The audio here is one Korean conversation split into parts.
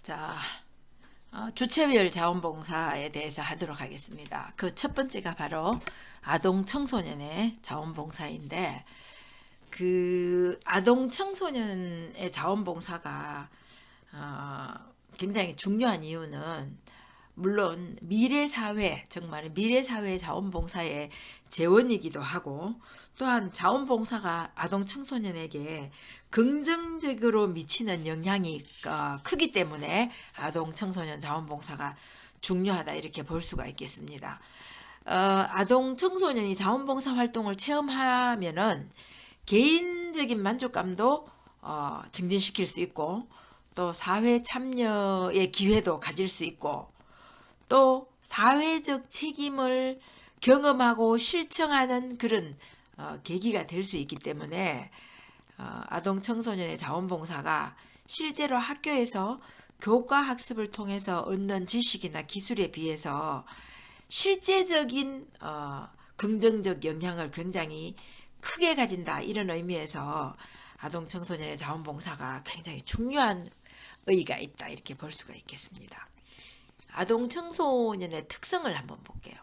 자, 주체별 자원봉사에 대해서 하도록 하겠습니다. 그 첫 번째가 바로 아동 청소년의 자원봉사인데, 그 아동 청소년의 자원봉사가 굉장히 중요한 이유는, 물론 미래 사회, 정말 미래 사회 자원봉사의 재원이기도 하고, 또한 자원봉사가 아동 청소년에게 긍정적으로 미치는 영향이 크기 때문에 아동 청소년 자원봉사가 중요하다, 이렇게 볼 수가 있겠습니다. 아동 청소년이 자원봉사 활동을 체험하면은 개인적인 만족감도 증진시킬 수 있고, 또 사회 참여의 기회도 가질 수 있고, 또 사회적 책임을 경험하고 실천하는 그런 계기가 될 수 있기 때문에 아동 청소년의 자원봉사가 실제로 학교에서 교과 학습을 통해서 얻는 지식이나 기술에 비해서 실제적인 긍정적 영향을 굉장히 크게 가진다, 이런 의미에서 아동 청소년의 자원봉사가 굉장히 중요한 의의가 있다, 이렇게 볼 수가 있겠습니다. 아동 청소년의 특성을 한번 볼게요.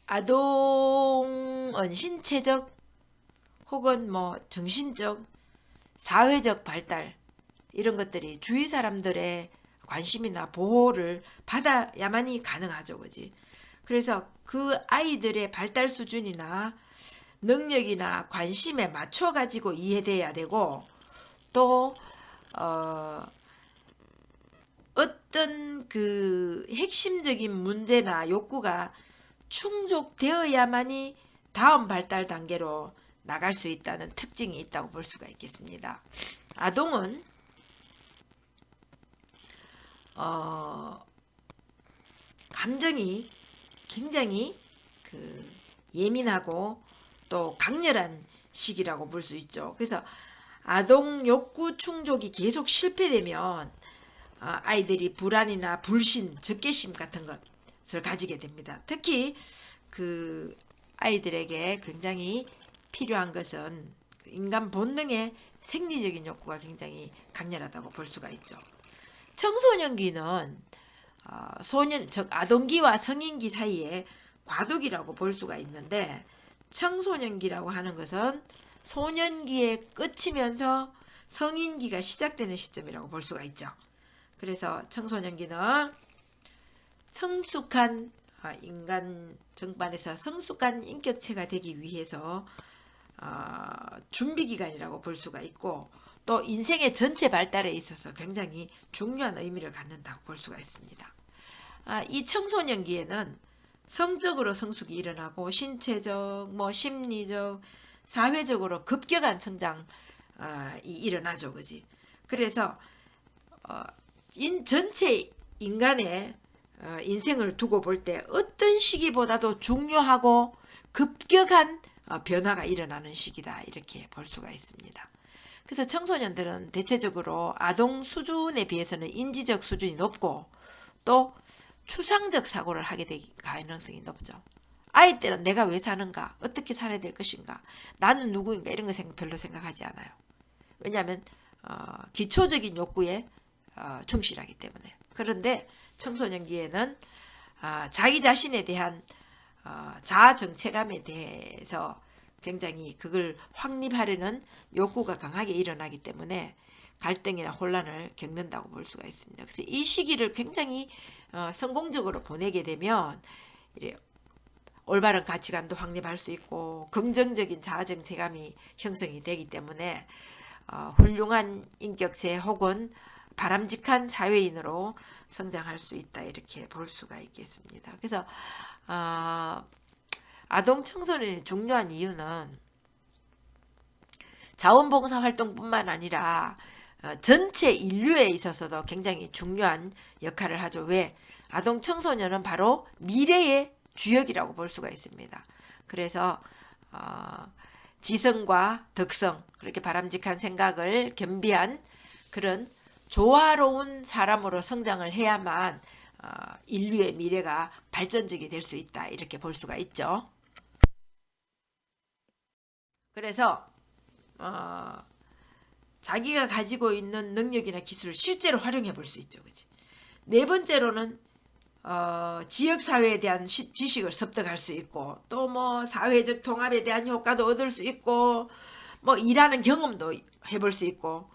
아동은 신체적 혹은 정신적, 사회적 발달, 이런 것들이 주위 사람들의 관심이나 보호를 받아야만이 가능하죠, 그지? 그래서 그 아이들의 발달 수준이나 능력이나 관심에 맞춰 가지고 이해돼야 되고, 또 어떤 그 핵심적인 문제나 욕구가 충족되어야만이 다음 발달 단계로 나갈 수 있다는 특징이 있다고 볼 수가 있겠습니다. 아동은 감정이 굉장히 예민하고 또 강렬한 시기라고 볼 수 있죠. 그래서 아동 욕구 충족이 계속 실패되면 아이들이 불안이나 불신, 적개심 같은 것을 가지게 됩니다. 특히 그 아이들에게 굉장히 필요한 것은 인간 본능의 생리적인 욕구가 굉장히 강렬하다고 볼 수가 있죠. 청소년기는 소년, 즉 아동기와 성인기 사이에 과도기라고 볼 수가 있는데, 청소년기라고 하는 것은 소년기에 끝이면서 성인기가 시작되는 시점이라고 볼 수가 있죠. 그래서 청소년기는 성숙한 인간 정반에서 성숙한 인격체가 되기 위해서 준비 기간이라고 볼 수가 있고, 또 인생의 전체 발달에 있어서 굉장히 중요한 의미를 갖는다고 볼 수가 있습니다. 이 청소년기에는 성적으로 성숙이 일어나고 신체적, 심리적, 사회적으로 급격한 성장이 일어나죠, 그지? 그래서 전체 인간의 인생을 두고 볼 때 어떤 시기보다도 중요하고 급격한 변화가 일어나는 시기다, 이렇게 볼 수가 있습니다. 그래서 청소년들은 대체적으로 아동 수준에 비해서는 인지적 수준이 높고, 또 추상적 사고를 하게 될 가능성이 높죠. 아이 때는 내가 왜 사는가, 어떻게 살아야 될 것인가, 나는 누구인가, 이런 거 별로 생각하지 않아요. 왜냐하면 기초적인 욕구에 충실하기 때문에. 그런데 청소년기에는 자기 자신에 대한 자아 정체감에 대해서 굉장히 그걸 확립하려는 욕구가 강하게 일어나기 때문에 갈등이나 혼란을 겪는다고 볼 수가 있습니다. 그래서 이 시기를 굉장히 성공적으로 보내게 되면 이래 올바른 가치관도 확립할 수 있고 긍정적인 자아 정체감이 형성이 되기 때문에 훌륭한 인격체 혹은 바람직한 사회인으로 성장할 수 있다, 이렇게 볼 수가 있겠습니다. 그래서 아동 청소년이 중요한 이유는 자원봉사 활동뿐만 아니라 전체 인류에 있어서도 굉장히 중요한 역할을 하죠. 왜? 아동 청소년은 바로 미래의 주역이라고 볼 수가 있습니다. 그래서 지성과 덕성, 그렇게 바람직한 생각을 겸비한 그런 조화로운 사람으로 성장을 해야만 인류의 미래가 발전적이 될 수 있다, 이렇게 볼 수가 있죠. 그래서 자기가 가지고 있는 능력이나 기술을 실제로 활용해 볼 수 있죠. 그치? 네 번째로는 지역사회에 대한 지식을 습득할 수 있고, 또 뭐 사회적 통합에 대한 효과도 얻을 수 있고, 뭐 일하는 경험도 해볼 수 있고,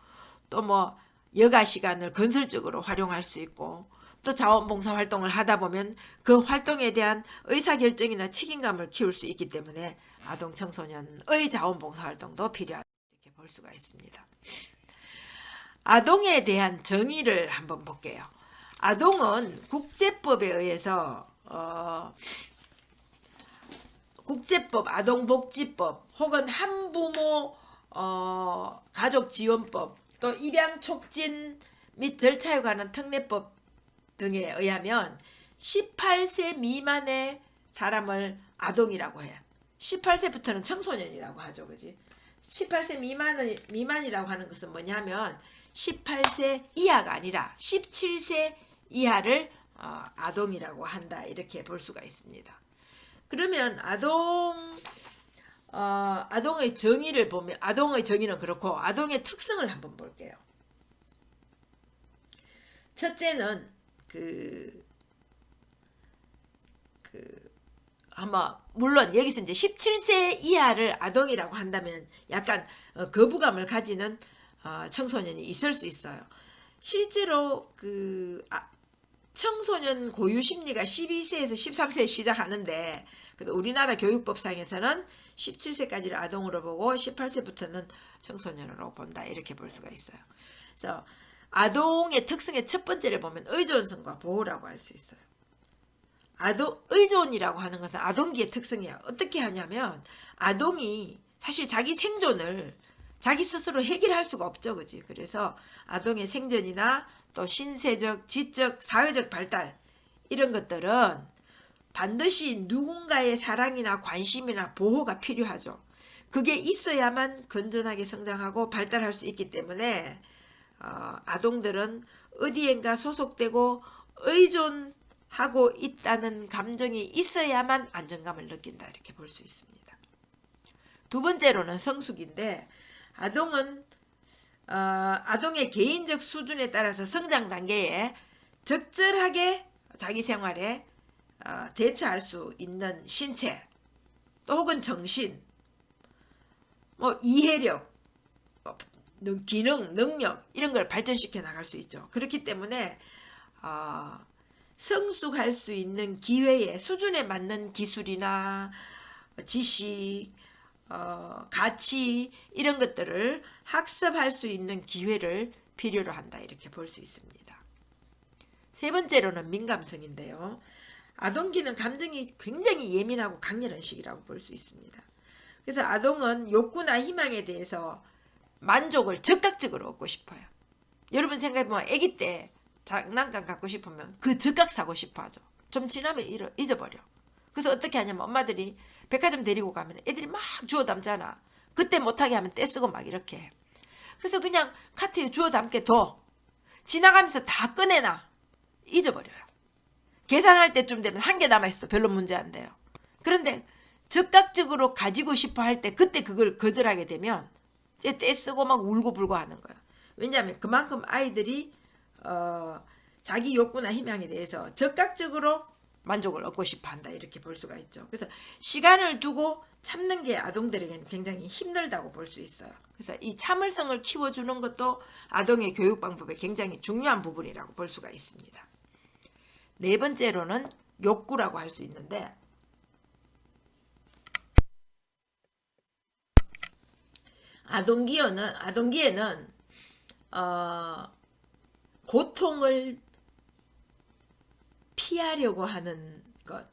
또 뭐 여가 시간을 건설적으로 활용할 수 있고, 또 자원봉사 활동을 하다 보면 그 활동에 대한 의사결정이나 책임감을 키울 수 있기 때문에 아동 청소년의 자원봉사 활동도 필요하다 이렇게 볼 수가 있습니다. 아동에 대한 정의를 한번 볼게요. 아동은 국제법에 의해서 국제법, 아동복지법 혹은 한부모 가족지원법, 또 입양 촉진 및 절차에 관한 특례법 등에 의하면 18세 미만의 사람을 아동이라고 해요. 18세부터는 청소년이라고 하죠. 그지? 18세 미만이라고 하는 것은 뭐냐면 18세 이하가 아니라 17세 이하를 아동이라고 한다 이렇게 볼 수가 있습니다. 그러면 아동의 정의를 보면, 아동의 정의는 그렇고 아동의 특성을 한번 볼게요. 첫째는 아마 물론 여기서 이제 17세 이하를 아동이라고 한다면 약간 거부감을 가지는 청소년이 있을 수 있어요. 실제로 청소년 고유 심리가 12세에서 13세에 시작하는데, 우리나라 교육법상에서는 17세까지를 아동으로 보고 18세부터는 청소년으로 본다 이렇게 볼 수가 있어요. 그래서 아동의 특성의 첫 번째를 보면 의존성과 보호라고 할 수 있어요. 의존이라고 하는 것은 아동기의 특성이야. 어떻게 하냐면 아동이 사실 자기 생존을 자기 스스로 해결할 수가 없죠. 그지? 그래서 아동의 생존이나 또 신체적, 지적, 사회적 발달 이런 것들은 반드시 누군가의 사랑이나 관심이나 보호가 필요하죠. 그게 있어야만 건전하게 성장하고 발달할 수 있기 때문에 아동들은 어디엔가 소속되고 의존하고 있다는 감정이 있어야만 안정감을 느낀다 이렇게 볼 수 있습니다. 두 번째로는 성숙인데, 아동은 아동의 개인적 수준에 따라서 성장 단계에 적절하게 자기 생활에 대처할 수 있는 신체, 또 혹은 정신, 뭐 이해력, 기능, 능력 이런 걸 발전시켜 나갈 수 있죠. 그렇기 때문에 성숙할 수 있는 기회에 수준에 맞는 기술이나 지식, 가치 이런 것들을 학습할 수 있는 기회를 필요로 한다 이렇게 볼 수 있습니다. 세 번째로는 민감성인데요. 아동기는 감정이 굉장히 예민하고 강렬한 시기라고 볼 수 있습니다. 그래서 아동은 욕구나 희망에 대해서 만족을 즉각적으로 얻고 싶어요. 여러분 생각해보면 아기 때 장난감 갖고 싶으면 그 즉각 사고 싶어 하죠. 좀 지나면 잊어버려. 그래서 어떻게 하냐면 엄마들이 백화점 데리고 가면 애들이 막 주워 담잖아. 그때 못하게 하면 떼쓰고 막 이렇게 해. 그래서 그냥 카트에 주워 담게 둬. 지나가면서 다 꺼내놔. 잊어버려요. 계산할 때쯤 되면 한 개 남아있어. 별로 문제 안 돼요. 그런데 즉각적으로 가지고 싶어 할 때 그때 그걸 거절하게 되면 이제 떼쓰고 막 울고 불고 하는 거야. 왜냐하면 그만큼 아이들이 자기 욕구나 희망에 대해서 즉각적으로 만족을 얻고 싶어 한다 이렇게 볼 수가 있죠. 그래서 시간을 두고 참는 게 아동들에게는 굉장히 힘들다고 볼 수 있어요. 그래서 이 참을성을 키워주는 것도 아동의 교육 방법의 굉장히 중요한 부분이라고 볼 수가 있습니다. 네 번째로는 욕구라고 할 수 있는데, 아동기에는 고통을 피하려고 하는 것,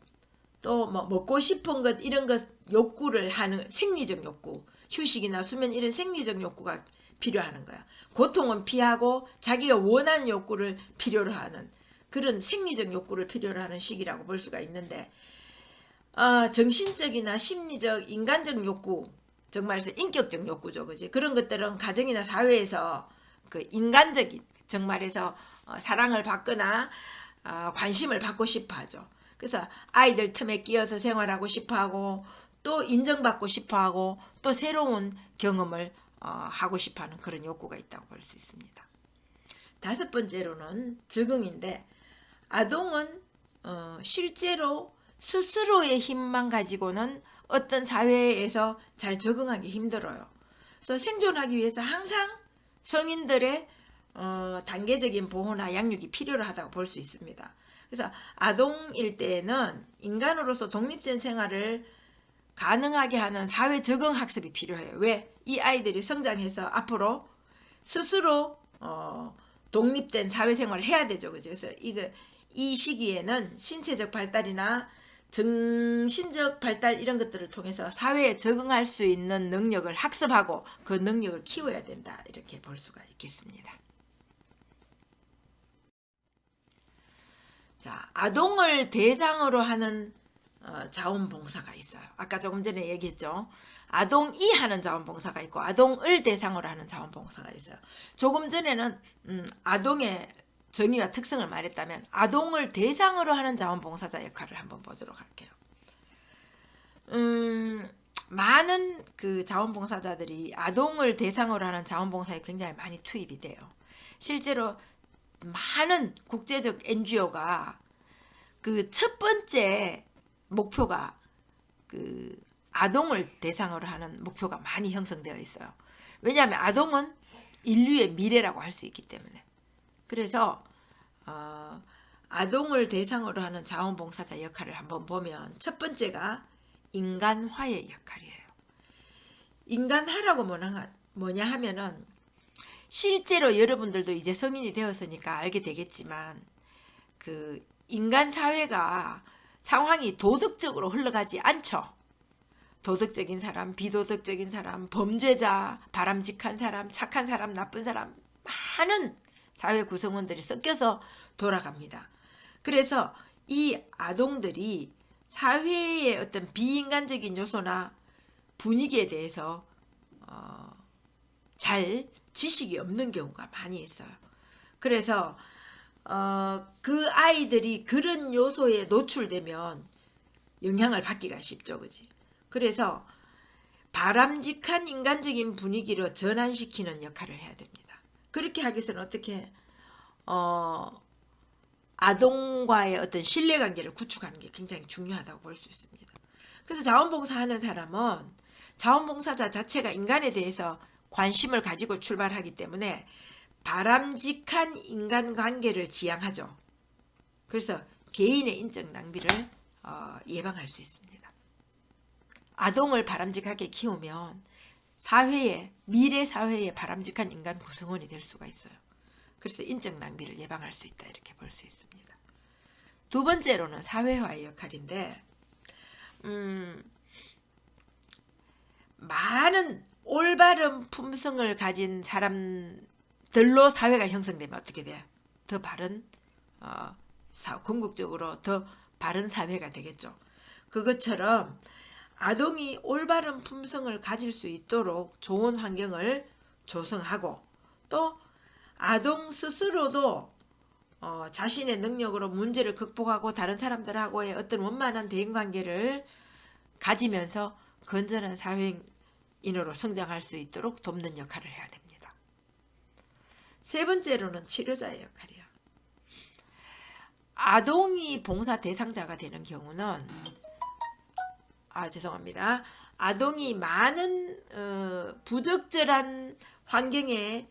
또 뭐 먹고 싶은 것 이런 것 욕구를 하는 생리적 욕구, 휴식이나 수면 이런 생리적 욕구가 필요하는 거야. 고통은 피하고 자기가 원하는 욕구를 필요로 하는 그런 생리적 욕구를 필요로 하는 시기라고 볼 수가 있는데, 정신적이나 심리적, 인간적 욕구, 정말에서 인격적 욕구죠, 그지? 그런 것들은 가정이나 사회에서 그 인간적인 정말에서 사랑을 받거나 관심을 받고 싶어하죠. 그래서 아이들 틈에 끼어서 생활하고 싶어하고 또 인정받고 싶어하고 또 새로운 경험을 하고 싶어하는 그런 욕구가 있다고 볼 수 있습니다. 다섯 번째로는 적응인데, 아동은 실제로 스스로의 힘만 가지고는 어떤 사회에서 잘 적응하기 힘들어요. 그래서 생존하기 위해서 항상 성인들의 단계적인 보호나 양육이 필요하다고 볼 수 있습니다. 그래서 아동일 때에는 인간으로서 독립된 생활을 가능하게 하는 사회 적응 학습이 필요해요. 왜? 이 아이들이 성장해서 앞으로 스스로 독립된 사회생활을 해야 되죠. 그죠? 그래서 이 시기에는 신체적 발달이나 정신적 발달 이런 것들을 통해서 사회에 적응할 수 있는 능력을 학습하고 그 능력을 키워야 된다. 이렇게 볼 수가 있겠습니다. 자, 아동을 대상으로 하는 자원봉사가 있어요. 아까 조금 전에 얘기했죠. 아동이 하는 자원봉사가 있고 아동을 대상으로 하는 자원봉사가 있어요. 조금 전에는 아동의 정의와 특성을 말했다면 아동을 대상으로 하는 자원봉사자 역할을 한번 보도록 할게요. 많은 그 자원봉사자들이 아동을 대상으로 하는 자원봉사에 굉장히 많이 투입이 돼요. 실제로 많은 국제적 NGO가 그 첫 번째 목표가 그 아동을 대상으로 하는 목표가 많이 형성되어 있어요. 왜냐하면 아동은 인류의 미래라고 할 수 있기 때문에. 그래서 아동을 대상으로 하는 자원봉사자 역할을 한번 보면 첫 번째가 인간화의 역할이에요. 인간화라고 뭐냐 하면은 실제로 여러분들도 이제 성인이 되었으니까 알게 되겠지만 그 인간 사회가 상황이 도덕적으로 흘러가지 않죠. 도덕적인 사람, 비도덕적인 사람, 범죄자, 바람직한 사람, 착한 사람, 나쁜 사람 많은 사회 구성원들이 섞여서 돌아갑니다. 그래서 이 아동들이 사회의 어떤 비인간적인 요소나 분위기에 대해서 잘 지식이 없는 경우가 많이 있어요. 그래서 그 아이들이 그런 요소에 노출되면 영향을 받기가 쉽죠. 그지? 그래서 바람직한 인간적인 분위기로 전환시키는 역할을 해야 됩니다. 그렇게 하기 위해서는 어떻게 아동과의 어떤 신뢰관계를 구축하는 게 굉장히 중요하다고 볼 수 있습니다. 그래서 자원봉사하는 사람은 자원봉사자 자체가 인간에 대해서 관심을 가지고 출발하기 때문에 바람직한 인간관계를 지향하죠. 그래서 개인의 인적 낭비를 예방할 수 있습니다. 아동을 바람직하게 키우면 미래 사회의 바람직한 인간 구성원이 될 수가 있어요. 그래서 인적 낭비를 예방할 수 있다 이렇게 볼 수 있습니다. 두 번째로는 사회화의 역할인데 많은 올바른 품성을 가진 사람들로 사회가 형성되면 어떻게 돼요? 더 바른 궁극적으로 더 바른 사회가 되겠죠. 그것처럼 아동이 올바른 품성을 가질 수 있도록 좋은 환경을 조성하고 또 아동 스스로도 자신의 능력으로 문제를 극복하고 다른 사람들하고의 어떤 원만한 대인관계를 가지면서 건전한 사회인으로 성장할 수 있도록 돕는 역할을 해야 됩니다. 세 번째로는 치료자의 역할이에요. 아동이 봉사 대상자가 되는 경우는 아동이 많은 부적절한 환경에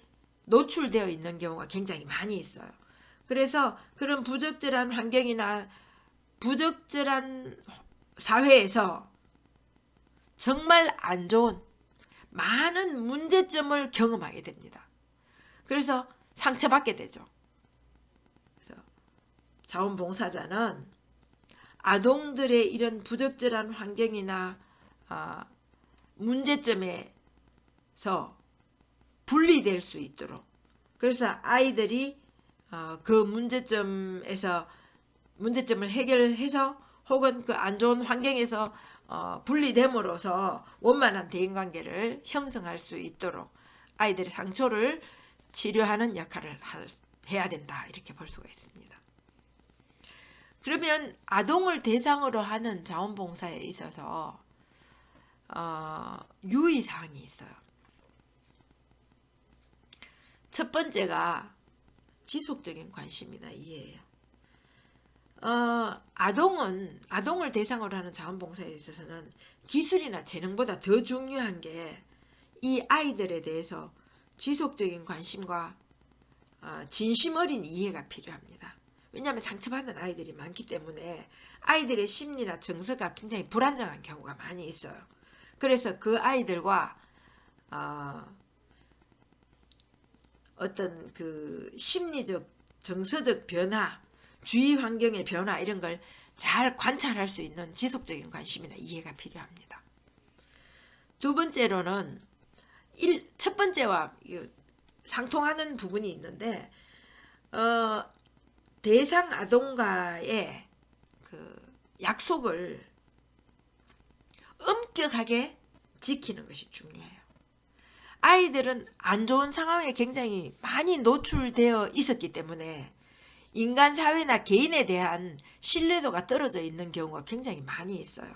노출되어 있는 경우가 굉장히 많이 있어요. 그래서 그런 부적절한 환경이나 부적절한 사회에서 정말 안 좋은 많은 문제점을 경험하게 됩니다. 그래서 상처받게 되죠. 그래서 자원봉사자는 아동들의 이런 부적절한 환경이나 문제점에서 분리될 수 있도록 그래서 아이들이 그 문제점을 해결해서 혹은 그 안 좋은 환경에서 분리됨으로써 원만한 대인관계를 형성할 수 있도록 아이들의 상처를 치료하는 역할을 해야 된다 이렇게 볼 수가 있습니다. 그러면 아동을 대상으로 하는 자원봉사에 있어서 유의사항이 있어요. 첫 번째가 지속적인 관심이나 이해예요. 아동을 대상으로 하는 자원봉사에 있어서는 기술이나 재능보다 더 중요한 게 이 아이들에 대해서 지속적인 관심과 진심 어린 이해가 필요합니다. 왜냐하면 상처받는 아이들이 많기 때문에 아이들의 심리나 정서가 굉장히 불안정한 경우가 많이 있어요. 그래서 그 아이들과 어떤 그 심리적, 정서적 변화, 주위 환경의 변화 이런 걸 잘 관찰할 수 있는 지속적인 관심이나 이해가 필요합니다. 두 번째로는 첫 번째와 상통하는 부분이 있는데 대상 아동과의 그 약속을 엄격하게 지키는 것이 중요해요. 아이들은 안 좋은 상황에 굉장히 많이 노출되어 있었기 때문에 인간 사회나 개인에 대한 신뢰도가 떨어져 있는 경우가 굉장히 많이 있어요.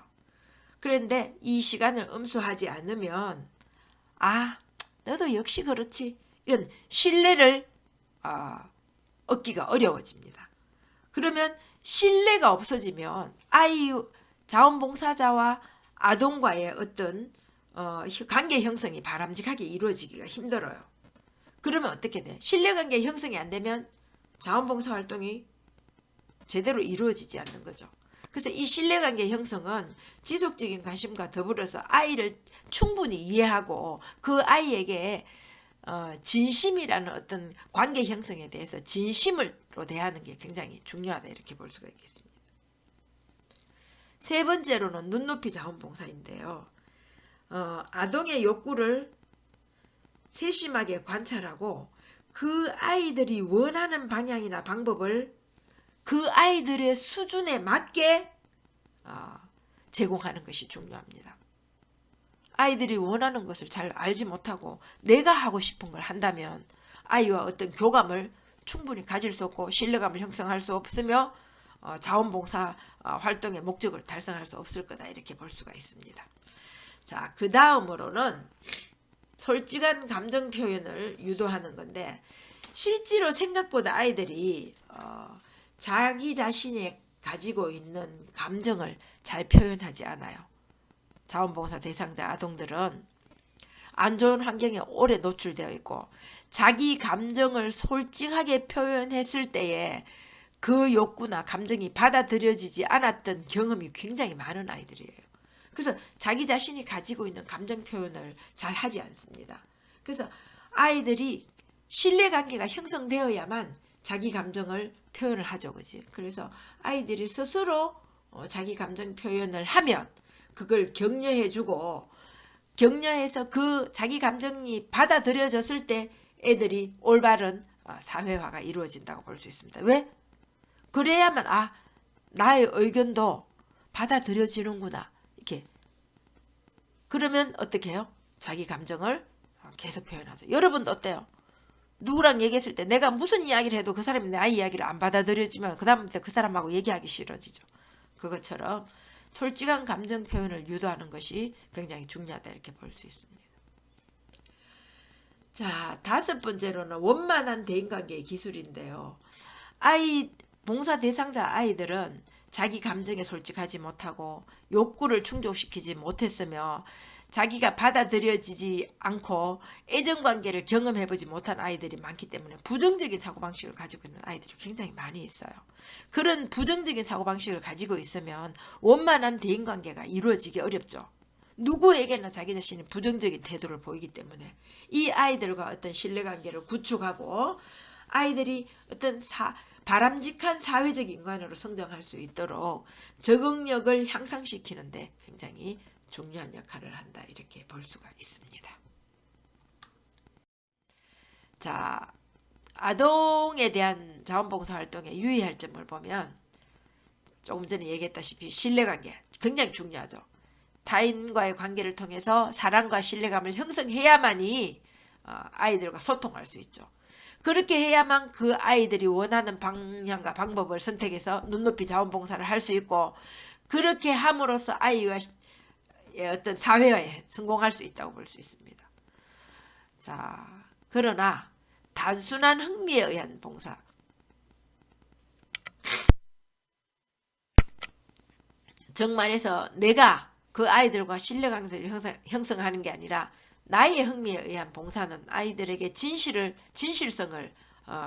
그런데 이 시간을 엄수하지 않으면 너도 역시 그렇지 이런 신뢰를 얻기가 어려워집니다. 그러면 신뢰가 없어지면 자원봉사자와 아동과의 어떤 관계 형성이 바람직하게 이루어지기가 힘들어요. 그러면 어떻게 돼? 신뢰관계 형성이 안 되면 자원봉사 활동이 제대로 이루어지지 않는 거죠. 그래서 이 신뢰관계 형성은 지속적인 관심과 더불어서 아이를 충분히 이해하고 그 아이에게 진심이라는 어떤 관계 형성에 대해서 진심으로 대하는 게 굉장히 중요하다 이렇게 볼 수가 있겠습니다. 세 번째로는 눈높이 자원봉사인데요. 아동의 욕구를 세심하게 관찰하고 그 아이들이 원하는 방향이나 방법을 그 아이들의 수준에 맞게 제공하는 것이 중요합니다. 아이들이 원하는 것을 잘 알지 못하고 내가 하고 싶은 걸 한다면 아이와 어떤 교감을 충분히 가질 수 없고 신뢰감을 형성할 수 없으며 자원봉사 활동의 목적을 달성할 수 없을 거다 이렇게 볼 수가 있습니다. 자, 그 다음으로는 솔직한 감정 표현을 유도하는 건데 실제로 생각보다 아이들이 자기 자신이 가지고 있는 감정을 잘 표현하지 않아요. 자원봉사 대상자 아동들은 안 좋은 환경에 오래 노출되어 있고 자기 감정을 솔직하게 표현했을 때에 그 욕구나 감정이 받아들여지지 않았던 경험이 굉장히 많은 아이들이에요. 그래서 자기 자신이 가지고 있는 감정 표현을 잘 하지 않습니다. 그래서 아이들이 신뢰관계가 형성되어야만 자기 감정을 표현을 하죠. 그지? 그래서 아이들이 스스로 자기 감정 표현을 하면 그걸 격려해주고 격려해서 그 자기 감정이 받아들여졌을 때 애들이 올바른 사회화가 이루어진다고 볼 수 있습니다. 왜? 그래야만 나의 의견도 받아들여지는구나. 이렇게. 그러면 어떻게 해요? 자기 감정을 계속 표현하죠. 여러분도 어때요? 누구랑 얘기했을 때 내가 무슨 이야기를 해도 그 사람이 내 아이 이야기를 안 받아들여지면 그 다음부터 그 사람하고 얘기하기 싫어지죠. 그것처럼 솔직한 감정 표현을 유도하는 것이 굉장히 중요하다 이렇게 볼 수 있습니다. 자, 다섯 번째로는 원만한 대인관계의 기술인데요. 봉사 대상자 아이들은 자기 감정에 솔직하지 못하고 욕구를 충족시키지 못했으며 자기가 받아들여지지 않고 애정관계를 경험해보지 못한 아이들이 많기 때문에 부정적인 사고방식을 가지고 있는 아이들이 굉장히 많이 있어요. 그런 부정적인 사고방식을 가지고 있으면 원만한 대인관계가 이루어지기 어렵죠. 누구에게나 자기 자신이 부정적인 태도를 보이기 때문에 이 아이들과 어떤 신뢰관계를 구축하고 아이들이 어떤 바람직한 사회적 인간으로 성장할 수 있도록 적응력을 향상시키는데 굉장히 중요한 역할을 한다 이렇게 볼 수가 있습니다. 자, 아동에 대한 자원봉사 활동에 유의할 점을 보면 조금 전에 얘기했다시피 신뢰관계 굉장히 중요하죠. 타인과의 관계를 통해서 사랑과 신뢰감을 형성해야만이 아이들과 소통할 수 있죠. 그렇게 해야만 그 아이들이 원하는 방향과 방법을 선택해서 눈높이 자원봉사를 할 수 있고 그렇게 함으로써 아이와 어떤 사회화에 성공할 수 있다고 볼 수 있습니다. 자, 그러나 단순한 흥미에 의한 봉사. 정말해서 내가 그 아이들과 신뢰관계를 형성하는 게 아니라 나의 흥미에 의한 봉사는 아이들에게 진실성을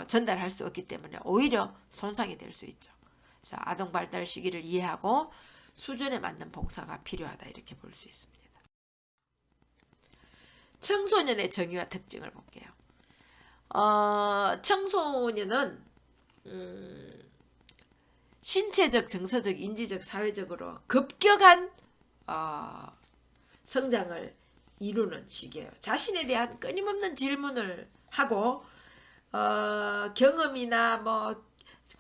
전달할 수 없기 때문에 오히려 손상이 될 수 있죠. 그래서 아동 발달 시기를 이해하고 수준에 맞는 봉사가 필요하다 이렇게 볼 수 있습니다. 청소년의 정의와 특징을 볼게요. 청소년은 신체적, 정서적, 인지적, 사회적으로 급격한 성장을 이루는 시기예요. 자신에 대한 끊임없는 질문을 하고 경험이나 뭐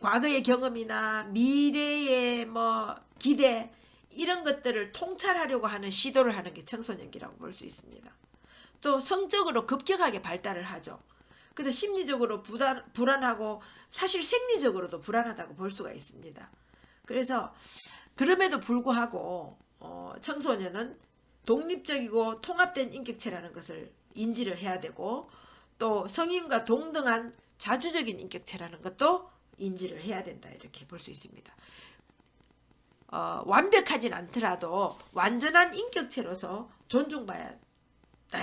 과거의 경험이나 미래의 뭐 기대 이런 것들을 통찰하려고 하는 시도를 하는 게 청소년기라고 볼 수 있습니다. 또 성적으로 급격하게 발달을 하죠. 그래서 심리적으로 불안하고 사실 생리적으로도 불안하다고 볼 수가 있습니다. 그래서 그럼에도 불구하고 청소년은 독립적이고 통합된 인격체라는 것을 인지를 해야 되고 또 성인과 동등한 자주적인 인격체라는 것도 인지를 해야 된다 이렇게 볼 수 있습니다. 완벽하진 않더라도 완전한 인격체로서 존중받아야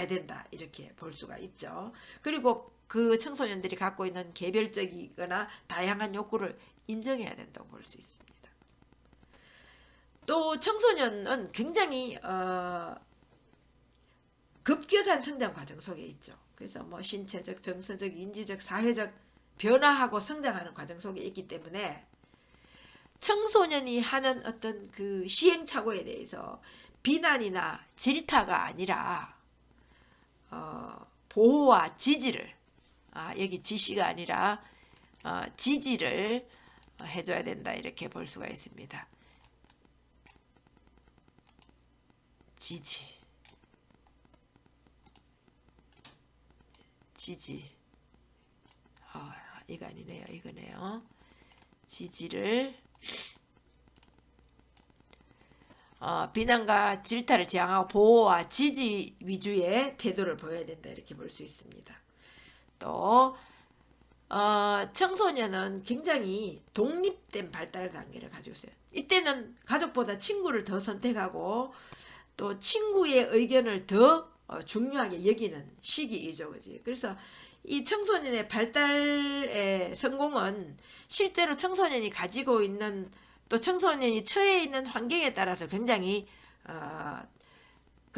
된다 이렇게 볼 수가 있죠. 그리고 그 청소년들이 갖고 있는 개별적이거나 다양한 욕구를 인정해야 된다고 볼 수 있습니다. 또 청소년은 굉장히 급격한 성장 과정 속에 있죠. 그래서 뭐 신체적, 정서적, 인지적, 사회적 변화하고 성장하는 과정 속에 있기 때문에 청소년이 하는 어떤 그 시행착오에 대해서 비난이나 질타가 아니라 보호와 지지를 여기 지시가 아니라 지지를 해줘야 된다 이렇게 볼 수가 있습니다. 지지 이거 아니네요. 이거네요. 지지를 비난과 질타를 지향하고 보호와 지지 위주의 태도를 보여야 된다 이렇게 볼 수 있습니다. 또 청소년은 굉장히 독립된 발달 단계를 가지고 있어요. 이때는 가족보다 친구를 더 선택하고 또 친구의 의견을 더 중요하게 여기는 시기이죠. 그지? 그래서 이 청소년의 발달의 성공은 실제로 청소년이 가지고 있는 또 청소년이 처해 있는 환경에 따라서 굉장히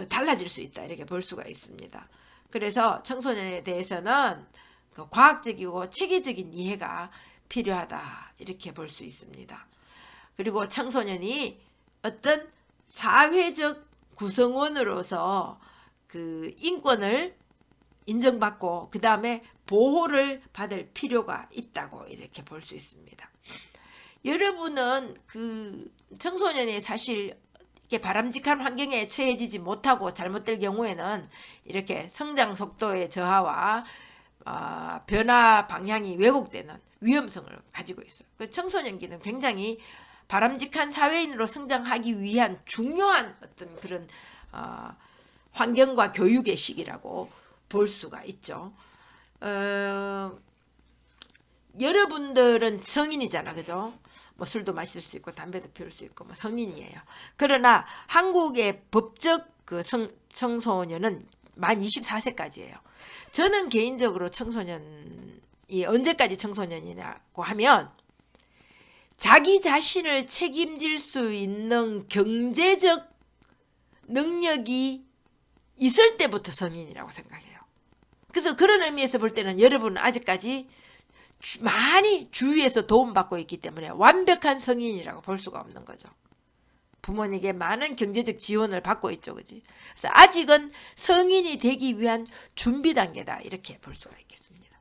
달라질 수 있다 이렇게 볼 수가 있습니다. 그래서 청소년에 대해서는 과학적이고 체계적인 이해가 필요하다 이렇게 볼 수 있습니다. 그리고 청소년이 어떤 사회적 구성원으로서 그 인권을 인정받고 그 다음에 보호를 받을 필요가 있다고 이렇게 볼 수 있습니다. 여러분은 그 청소년이 사실 이렇게 바람직한 환경에 처해지지 못하고 잘못될 경우에는 이렇게 성장 속도의 저하와 변화 방향이 왜곡되는 위험성을 가지고 있어요. 그 청소년기는 굉장히 바람직한 사회인으로 성장하기 위한 중요한 어떤 그런 환경과 교육의 시기라고 볼 수가 있죠. 여러분들은 성인이잖아, 그죠? 뭐 술도 마실 수 있고 담배도 피울 수 있고 뭐 성인이에요. 그러나 한국의 법적 그 청소년은 만 24세까지예요. 저는 개인적으로 청소년이 언제까지 청소년이냐고 하면 자기 자신을 책임질 수 있는 경제적 능력이 있을 때부터 성인이라고 생각해요. 그래서 그런 의미에서 볼 때는 여러분은 아직까지 많이 주위에서 도움받고 있기 때문에 완벽한 성인이라고 볼 수가 없는 거죠. 부모님에게 많은 경제적 지원을 받고 있죠. 그지? 그래서 아직은 성인이 되기 위한 준비 단계다. 이렇게 볼 수가 있겠습니다.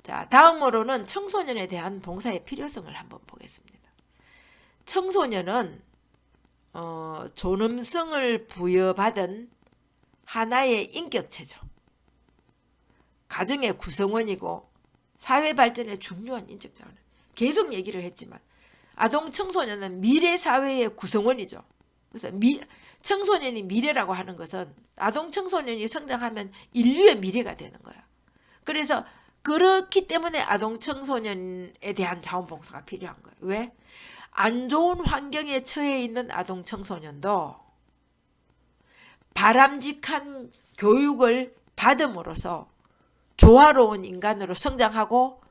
자, 다음으로는 청소년에 대한 봉사의 필요성을 한번 보겠습니다. 청소년은 존엄성을 부여받은 하나의 인격체죠. 가정의 구성원이고 사회 발전에 중요한 인적 자원을 계속 얘기를 했지만 아동 청소년은 미래 사회의 구성원이죠. 그래서 청소년이 미래라고 하는 것은 아동 청소년이 성장하면 인류의 미래가 되는 거야. 그래서 그렇기 때문에 아동 청소년에 대한 자원봉사가 필요한 거예요. 왜? 안 좋은 환경에 처해 있는 아동 청소년도 바람직한 교육을 받음으로써 조화로운 인간으로 성장하고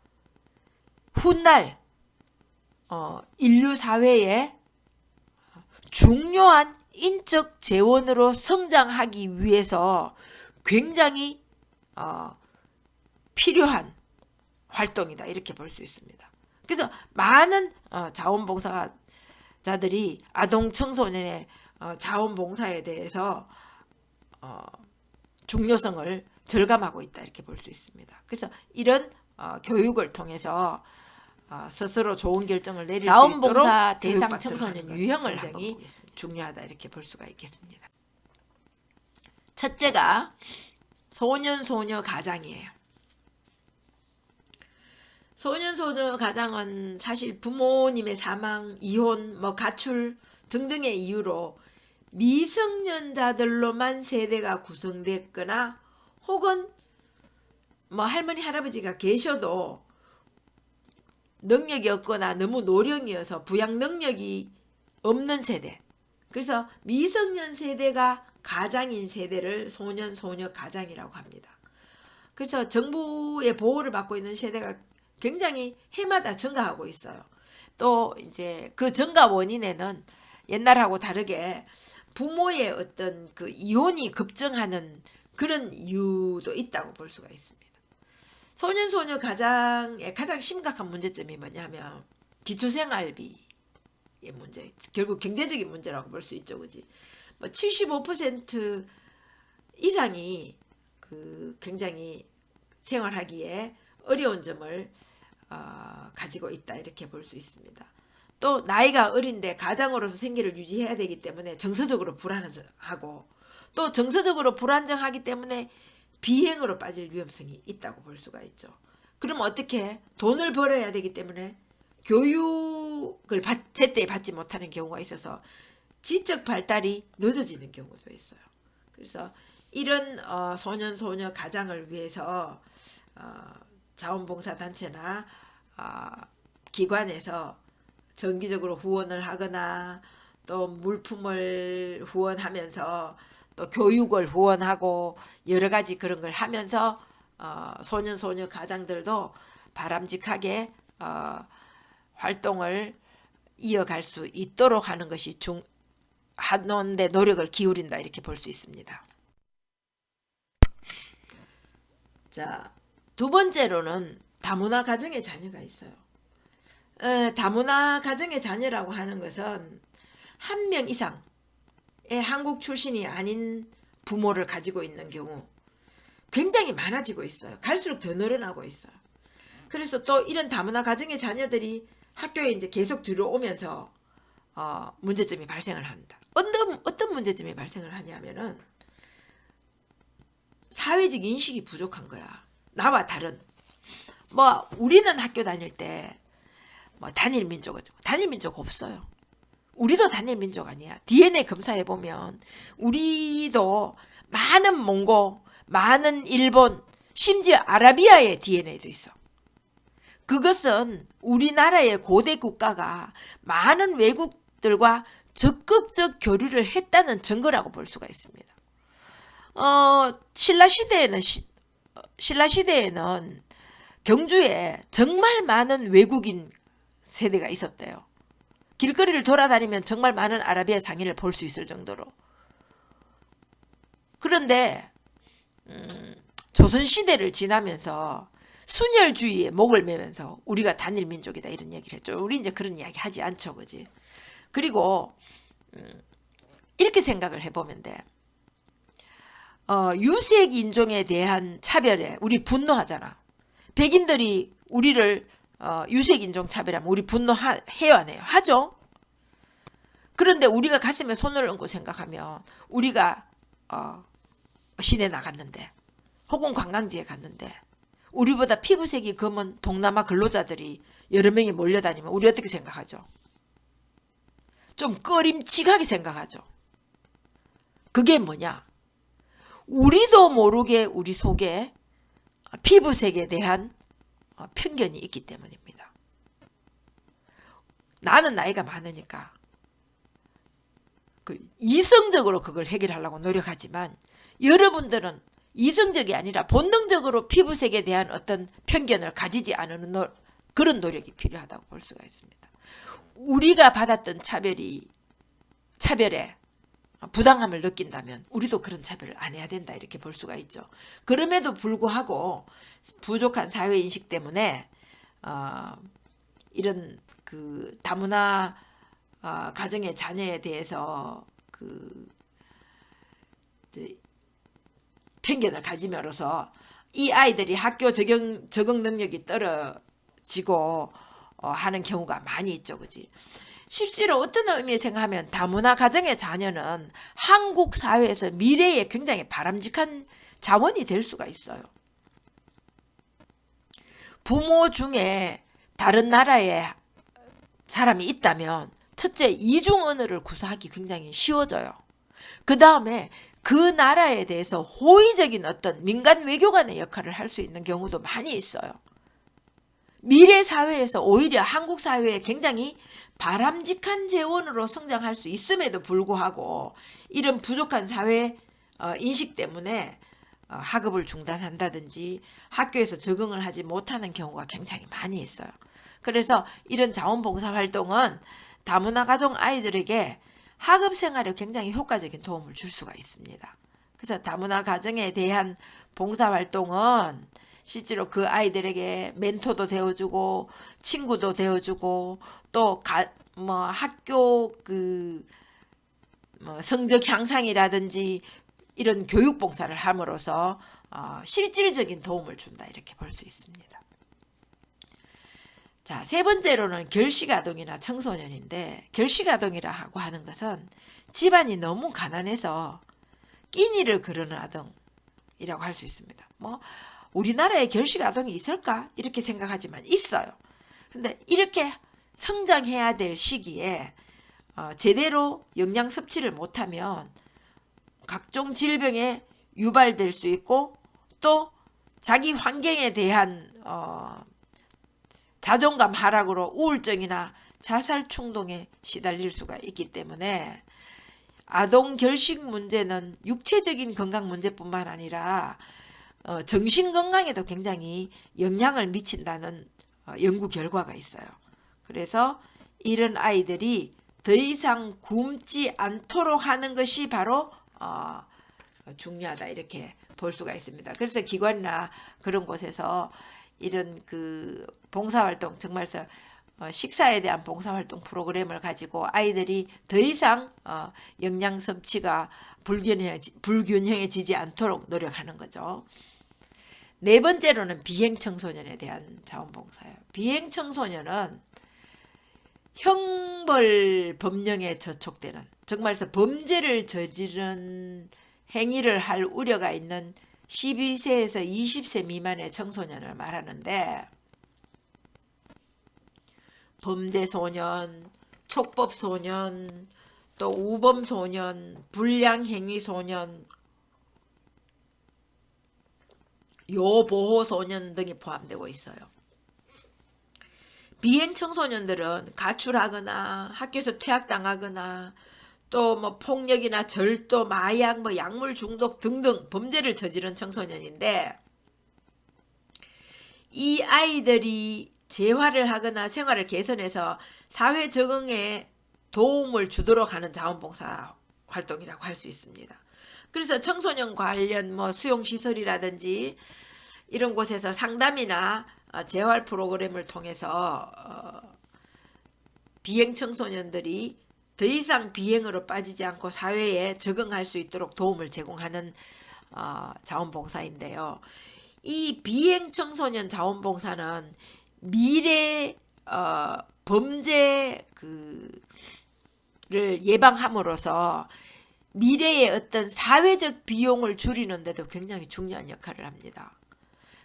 훗날 인류 사회에 중요한 인적 재원으로 성장하기 위해서 굉장히 필요한 활동이다 이렇게 볼 수 있습니다. 그래서 많은 자원봉사자들이 아동 청소년의 자원봉사에 대해서 중요성을 절감하고 있다 이렇게 볼 수 있습니다. 그래서 이런 교육을 통해서 스스로 좋은 결정을 내릴 수 있도록 자원봉사 대상 교육받도록 청소년 하는 것 유형을 굉장히 한번 보겠습니다. 중요하다 이렇게 볼 수가 있겠습니다. 첫째가 소년 소녀 가장이에요. 소년 소녀 가장은 사실 부모님의 사망, 이혼, 가출 등등의 이유로 미성년자들로만 세대가 구성됐거나 혹은 할머니 할아버지가 계셔도 능력이 없거나 너무 노령이어서 부양 능력이 없는 세대. 그래서 미성년 세대가 가장인 세대를 소년 소녀 가장이라고 합니다. 그래서 정부의 보호를 받고 있는 세대가 굉장히 해마다 증가하고 있어요. 또 이제 그 증가 원인에는 옛날하고 다르게 부모의 어떤 그 이혼이 급증하는 그런 이유도 있다고 볼 수가 있습니다. 소년 소녀 가장의 가장 심각한 문제점이 뭐냐면 기초생활비의 문제, 결국 경제적인 문제라고 볼 수 있죠, 그지? 75% 이상이 굉장히 생활하기에 어려운 점을 가지고 있다 이렇게 볼 수 있습니다. 또 나이가 어린데 가장으로서 생계를 유지해야 되기 때문에 정서적으로 불안하고 또 정서적으로 불안정하기 때문에 비행으로 빠질 위험성이 있다고 볼 수가 있죠. 그럼 어떻게 돈을 벌어야 되기 때문에 교육을 제때 받지 못하는 경우가 있어서 지적 발달이 늦어지는 경우도 있어요. 그래서 이런 소년 소녀 가장을 위해서 자원봉사 단체나 기관에서 정기적으로 후원을 하거나 또 물품을 후원하면서 또 교육을 후원하고 여러 가지 그런 걸 하면서 소년 소녀 가장들도 바람직하게 활동을 이어갈 수 있도록 하는 것이 하는데 노력을 기울인다 이렇게 볼 수 있습니다. 자, 두 번째로는 다문화 가정의 자녀가 있어요. 다문화 가정의 자녀라고 하는 것은 한 명 이상의 한국 출신이 아닌 부모를 가지고 있는 경우 굉장히 많아지고 있어요. 갈수록 더 늘어나고 있어요. 그래서 또 이런 다문화 가정의 자녀들이 학교에 이제 계속 들어오면서 문제점이 발생을 한다. 어떤 문제점이 발생을 하냐면은 사회적 인식이 부족한 거야. 나와 다른. 우리는 학교 다닐 때 단일 민족 없어요. 우리도 단일 민족 아니야. DNA 검사해 보면 우리도 많은 몽고, 많은 일본, 심지어 아라비아의 DNA도 있어. 그것은 우리나라의 고대 국가가 많은 외국들과 적극적 교류를 했다는 증거라고 볼 수가 있습니다. 신라 시대에는 경주에 정말 많은 외국인 세대가 있었대요. 길거리를 돌아다니면 정말 많은 아라비아 상인을 볼 수 있을 정도로. 그런데 조선시대를 지나면서 순혈주의에 목을 매면서 우리가 단일 민족이다 이런 얘기를 했죠. 우리 이제 그런 이야기 하지 않죠, 그지? 그리고 이렇게 생각을 해보면 돼. 유색 인종에 대한 차별에 우리 분노하잖아. 백인들이 우리를 유색 인종 차별하면 우리 분노해요 안 해요? 하죠. 그런데 우리가 가슴에 손을 얹고 생각하면 우리가 시내 나갔는데 혹은 관광지에 갔는데 우리보다 피부색이 검은 동남아 근로자들이 여러 명이 몰려다니면 우리 어떻게 생각하죠? 좀 꺼림칙하게 생각하죠. 그게 뭐냐? 우리도 모르게 우리 속에 피부색에 대한 편견이 있기 때문입니다. 나는 나이가 많으니까 이성적으로 그걸 해결하려고 노력하지만 여러분들은 이성적이 아니라 본능적으로 피부색에 대한 어떤 편견을 가지지 않은 그런 노력이 필요하다고 볼 수가 있습니다. 우리가 받았던 차별에 부당함을 느낀다면 우리도 그런 차별을 안 해야 된다 이렇게 볼 수가 있죠. 그럼에도 불구하고 부족한 사회인식 때문에 이런 그 다문화 가정의 자녀에 대해서 편견을 가짐으로써 이 아이들이 학교 적응 능력이 떨어지고 하는 경우가 많이 있죠, 그지? 실제로 어떤 의미에 생각하면 다문화 가정의 자녀는 한국 사회에서 미래에 굉장히 바람직한 자원이 될 수가 있어요. 부모 중에 다른 나라에 사람이 있다면 첫째 이중 언어를 구사하기 굉장히 쉬워져요. 그 다음에 그 나라에 대해서 호의적인 어떤 민간 외교관의 역할을 할 수 있는 경우도 많이 있어요. 미래 사회에서 오히려 한국 사회에 굉장히 바람직한 재원으로 성장할 수 있음에도 불구하고 이런 부족한 사회 인식 때문에 학업을 중단한다든지 학교에서 적응을 하지 못하는 경우가 굉장히 많이 있어요. 그래서 이런 자원봉사 활동은 다문화 가정 아이들에게 학업 생활에 굉장히 효과적인 도움을 줄 수가 있습니다. 그래서 다문화 가정에 대한 봉사활동은 실제로 그 아이들에게 멘토도 되어주고 친구도 되어주고 또 학교 성적 향상이라든지 이런 교육 봉사를 함으로써 실질적인 도움을 준다 이렇게 볼 수 있습니다. 자, 세 번째로는 결식아동이나 청소년인데 결식아동이라고 하는 것은 집안이 너무 가난해서 끼니를 그르는 아동이라고 할 수 있습니다. 우리나라에 결식아동이 있을까? 이렇게 생각하지만 있어요. 근데 이렇게 성장해야 될 시기에 제대로 영양 섭취를 못하면 각종 질병에 유발될 수 있고 또 자기 환경에 대한 자존감 하락으로 우울증이나 자살 충동에 시달릴 수가 있기 때문에 아동 결식 문제는 육체적인 건강 문제뿐만 아니라 정신 건강에도 굉장히 영향을 미친다는 연구 결과가 있어요. 그래서 이런 아이들이 더 이상 굶지 않도록 하는 것이 바로 중요하다 이렇게 볼 수가 있습니다. 그래서 기관이나 그런 곳에서 이런 봉사활동 정말 식사에 대한 봉사활동 프로그램을 가지고 아이들이 더 이상 영양 섭취가 불균형해지지 않도록 노력하는 거죠. 네 번째로는 비행청소년에 대한 자원봉사예요. 비행청소년은 형벌 법령에 저촉되는 정말서 범죄를 저지른 행위를 할 우려가 있는 12세에서 20세 미만의 청소년을 말하는데 범죄소년, 촉법소년, 또 우범소년, 불량행위소년, 요보호소년 등이 포함되고 있어요. 비행청소년들은 가출하거나 학교에서 퇴학당하거나 또 폭력이나 절도, 마약, 약물 중독 등등 범죄를 저지른 청소년인데 이 아이들이 재활을 하거나 생활을 개선해서 사회 적응에 도움을 주도록 하는 자원봉사 활동이라고 할 수 있습니다. 그래서 청소년 관련 수용시설이라든지 이런 곳에서 상담이나 재활 프로그램을 통해서 비행 청소년들이 더 이상 비행으로 빠지지 않고 사회에 적응할 수 있도록 도움을 제공하는 자원봉사인데요. 이 비행 청소년 자원봉사는 미래 범죄를 예방함으로써 미래의 어떤 사회적 비용을 줄이는 데도 굉장히 중요한 역할을 합니다.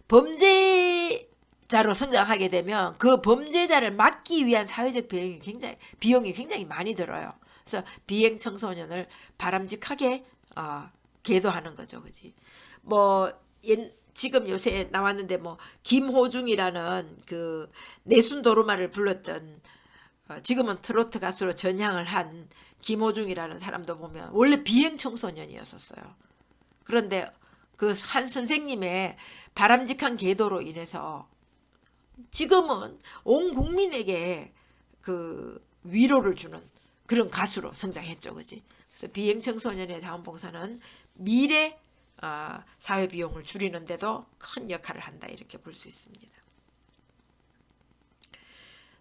범죄자로 성장하게 되면 그 범죄자를 막기 위한 사회적 비용이 굉장히 많이 들어요. 그래서 비행 청소년을 바람직하게 계도하는 거죠, 그지? 지금 요새 나왔는데 뭐 김호중이라는 그 내순 도루마를 불렀던 지금은 트로트 가수로 전향을 한 김호중이라는 사람도 보면 원래 비행 청소년이었었어요. 그런데 그 한 선생님의 바람직한 계도로 인해서 지금은 온 국민에게 그 위로를 주는 그런 가수로 성장했죠, 그지? 그래서 비행 청소년의 자원봉사는 미래 사회 비용을 줄이는데도 큰 역할을 한다 이렇게 볼 수 있습니다.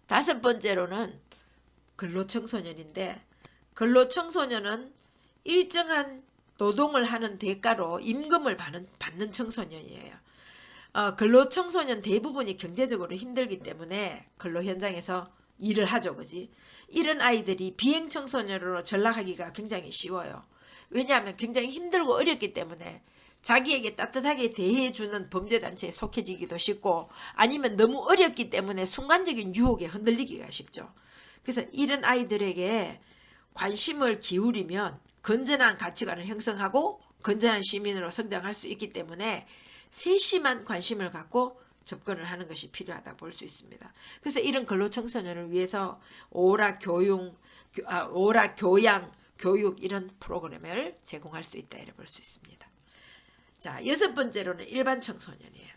다섯 번째로는 근로청소년인데 근로청소년은 일정한 노동을 하는 대가로 임금을 받는 청소년이에요. 근로청소년 대부분이 경제적으로 힘들기 때문에 근로 현장에서 일을 하죠, 그지? 이런 아이들이 비행청소년으로 전락하기가 굉장히 쉬워요. 왜냐하면 굉장히 힘들고 어렵기 때문에 자기에게 따뜻하게 대해주는 범죄단체에 속해지기도 쉽고 아니면 너무 어렵기 때문에 순간적인 유혹에 흔들리기가 쉽죠. 그래서 이런 아이들에게 관심을 기울이면 건전한 가치관을 형성하고 건전한 시민으로 성장할 수 있기 때문에 세심한 관심을 갖고 접근을 하는 것이 필요하다 볼 수 있습니다. 그래서 이런 근로청소년을 위해서 오락 교양, 교육 이런 프로그램을 제공할 수 있다 이렇게 볼 수 있습니다. 자, 여섯 번째로는 일반 청소년이에요.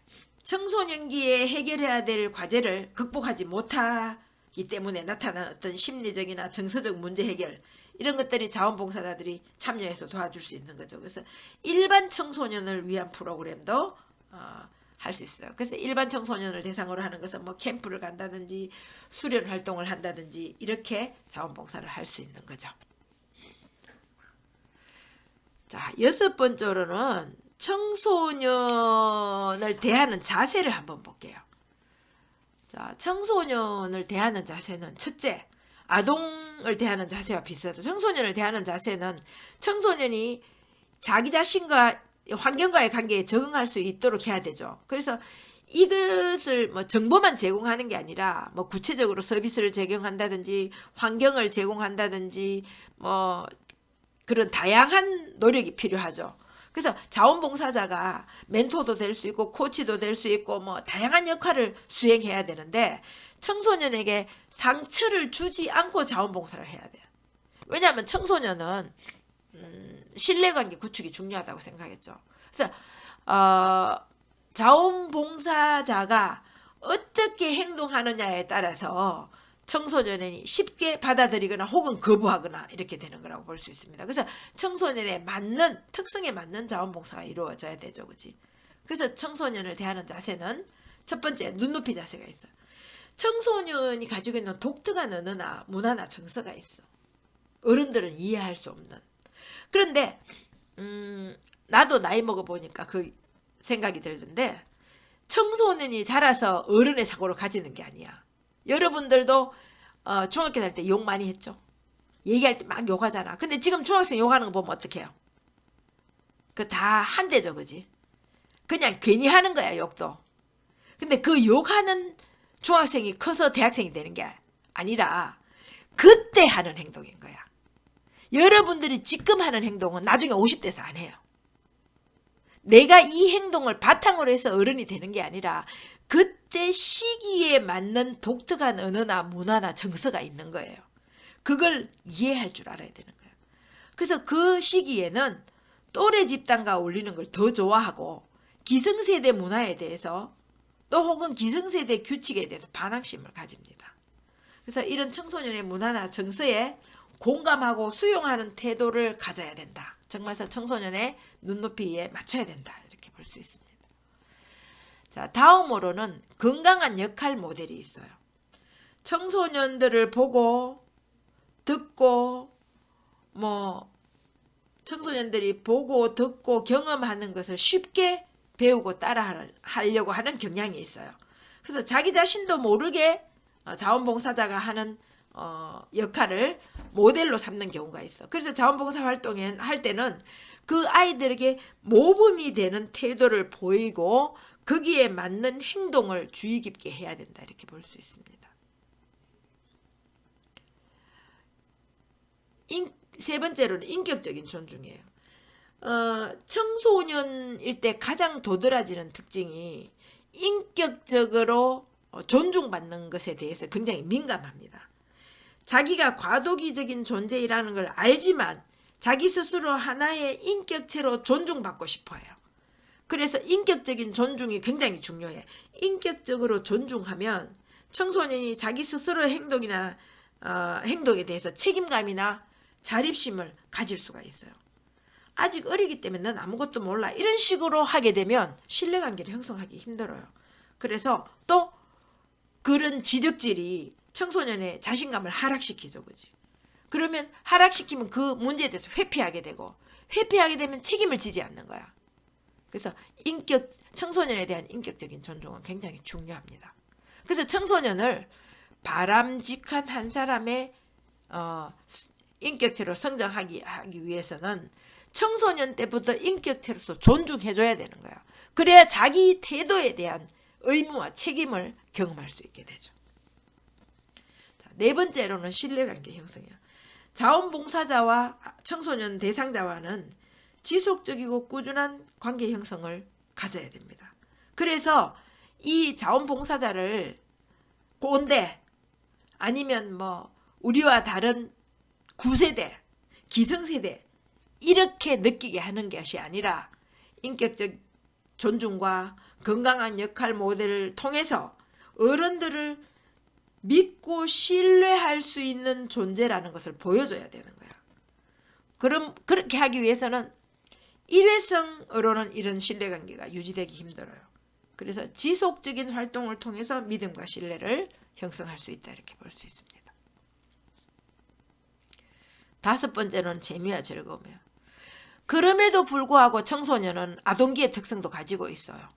청소년기에 해결해야 될 과제를 극복하지 못하기 때문에 나타난 어떤 심리적이나 정서적 문제 해결 이런 것들이 자원봉사자들이 참여해서 도와줄 수 있는 거죠. 그래서 일반 청소년을 위한 프로그램도 할 수 있어요. 그래서 일반 청소년을 대상으로 하는 것은 뭐 캠프를 간다든지 수련 활동을 한다든지 이렇게 자원봉사를 할 수 있는 거죠. 자, 여섯 번째로는 청소년을 대하는 자세를 한번 볼게요. 자, 청소년을 대하는 자세는 첫째, 아동을 대하는 자세와 비슷하다. 청소년을 대하는 자세는 청소년이 자기 자신과 환경과의 관계에 적응할 수 있도록 해야 되죠. 그래서 이것을 뭐 정보만 제공하는 게 아니라 뭐 구체적으로 서비스를 제공한다든지 환경을 제공한다든지 뭐 그런 다양한 노력이 필요하죠. 그래서 자원봉사자가 멘토도 될 수 있고 코치도 될 수 있고 뭐 다양한 역할을 수행해야 되는데 청소년에게 상처를 주지 않고 자원봉사를 해야 돼요. 왜냐하면 청소년은 신뢰관계 구축이 중요하다고 생각했죠. 그래서 자원봉사자가 어떻게 행동하느냐에 따라서 청소년이 쉽게 받아들이거나 혹은 거부하거나 이렇게 되는 거라고 볼 수 있습니다. 그래서 청소년의 맞는 특성에 맞는 자원봉사가 이루어져야 되죠, 그지? 그래서 청소년을 대하는 자세는 첫 번째 눈높이 자세가 있어요. 청소년이 가지고 있는 독특한 언어나 문화나 정서가 있어. 어른들은 이해할 수 없는. 그런데 나도 나이 먹어보니까 그 생각이 들던데 청소년이 자라서 어른의 사고를 가지는 게 아니야. 여러분들도 중학교 다닐 때 욕 많이 했죠. 얘기할 때 막 욕하잖아. 근데 지금 중학생 욕하는 거 보면 어떡해요? 그 다 한대죠, 그지? 그냥 괜히 하는 거야, 욕도. 근데 그 욕하는 중학생이 커서 대학생이 되는 게 아니라 그때 하는 행동인 거야. 여러분들이 지금 하는 행동은 나중에 50대에서 안 해요. 내가 이 행동을 바탕으로 해서 어른이 되는 게 아니라 그때 시기에 맞는 독특한 언어나 문화나 정서가 있는 거예요. 그걸 이해할 줄 알아야 되는 거예요. 그래서 그 시기에는 또래 집단과 어울리는 걸 더 좋아하고 기성세대 문화에 대해서 또 혹은 기성세대 규칙에 대해서 반항심을 가집니다. 그래서 이런 청소년의 문화나 정서에 공감하고 수용하는 태도를 가져야 된다. 정말서 청소년의 눈높이에 맞춰야 된다. 이렇게 볼 수 있습니다. 자, 다음으로는 건강한 역할 모델이 있어요. 청소년들을 보고 듣고 청소년들이 보고 듣고 경험하는 것을 쉽게 배우고 따라 하려고 하는 경향이 있어요. 그래서 자기 자신도 모르게 자원봉사자가 하는 역할을 모델로 삼는 경우가 있어. 그래서 자원봉사 활동을 할 때는 그 아이들에게 모범이 되는 태도를 보이고 거기에 맞는 행동을 주의 깊게 해야 된다. 이렇게 볼 수 있습니다. 세 번째로는 인격적인 존중이에요. 청소년일 때 가장 도드라지는 특징이 인격적으로 존중받는 것에 대해서 굉장히 민감합니다. 자기가 과도기적인 존재이라는 걸 알지만 자기 스스로 하나의 인격체로 존중받고 싶어요. 그래서 인격적인 존중이 굉장히 중요해. 인격적으로 존중하면 청소년이 자기 스스로의 행동이나 행동에 대해서 책임감이나 자립심을 가질 수가 있어요. 아직 어리기 때문에 넌 아무것도 몰라 이런 식으로 하게 되면 신뢰관계를 형성하기 힘들어요. 그래서 또 그런 지적질이 청소년의 자신감을 하락시키죠. 그지? 그러면 하락시키면 그 문제에 대해서 회피하게 되고 회피하게 되면 책임을 지지 않는 거야. 그래서 청소년에 대한 인격적인 존중은 굉장히 중요합니다. 그래서 청소년을 바람직한 한 사람의 인격체로 성장하기 위해서는 청소년 때부터 인격체로서 존중해줘야 되는 거야. 그래야 자기 태도에 대한 의무와 책임을 경험할 수 있게 되죠. 자, 네 번째로는 신뢰관계 형성이야. 자원봉사자와 청소년 대상자와는 지속적이고 꾸준한 관계 형성을 가져야 됩니다. 그래서 이 자원봉사자를 꼰대 아니면 우리와 다른 구세대, 기성세대 이렇게 느끼게 하는 것이 아니라 인격적 존중과 건강한 역할 모델을 통해서 어른들을 믿고 신뢰할 수 있는 존재라는 것을 보여줘야 되는 거야. 그럼 그렇게 하기 위해서는 일회성으로는 이런 신뢰관계가 유지되기 힘들어요. 그래서 지속적인 활동을 통해서 믿음과 신뢰를 형성할 수 있다 이렇게 볼 수 있습니다. 다섯 번째로는 재미와 즐거움이에요. 그럼에도 불구하고 청소년은 아동기의 특성도 가지고 있어요.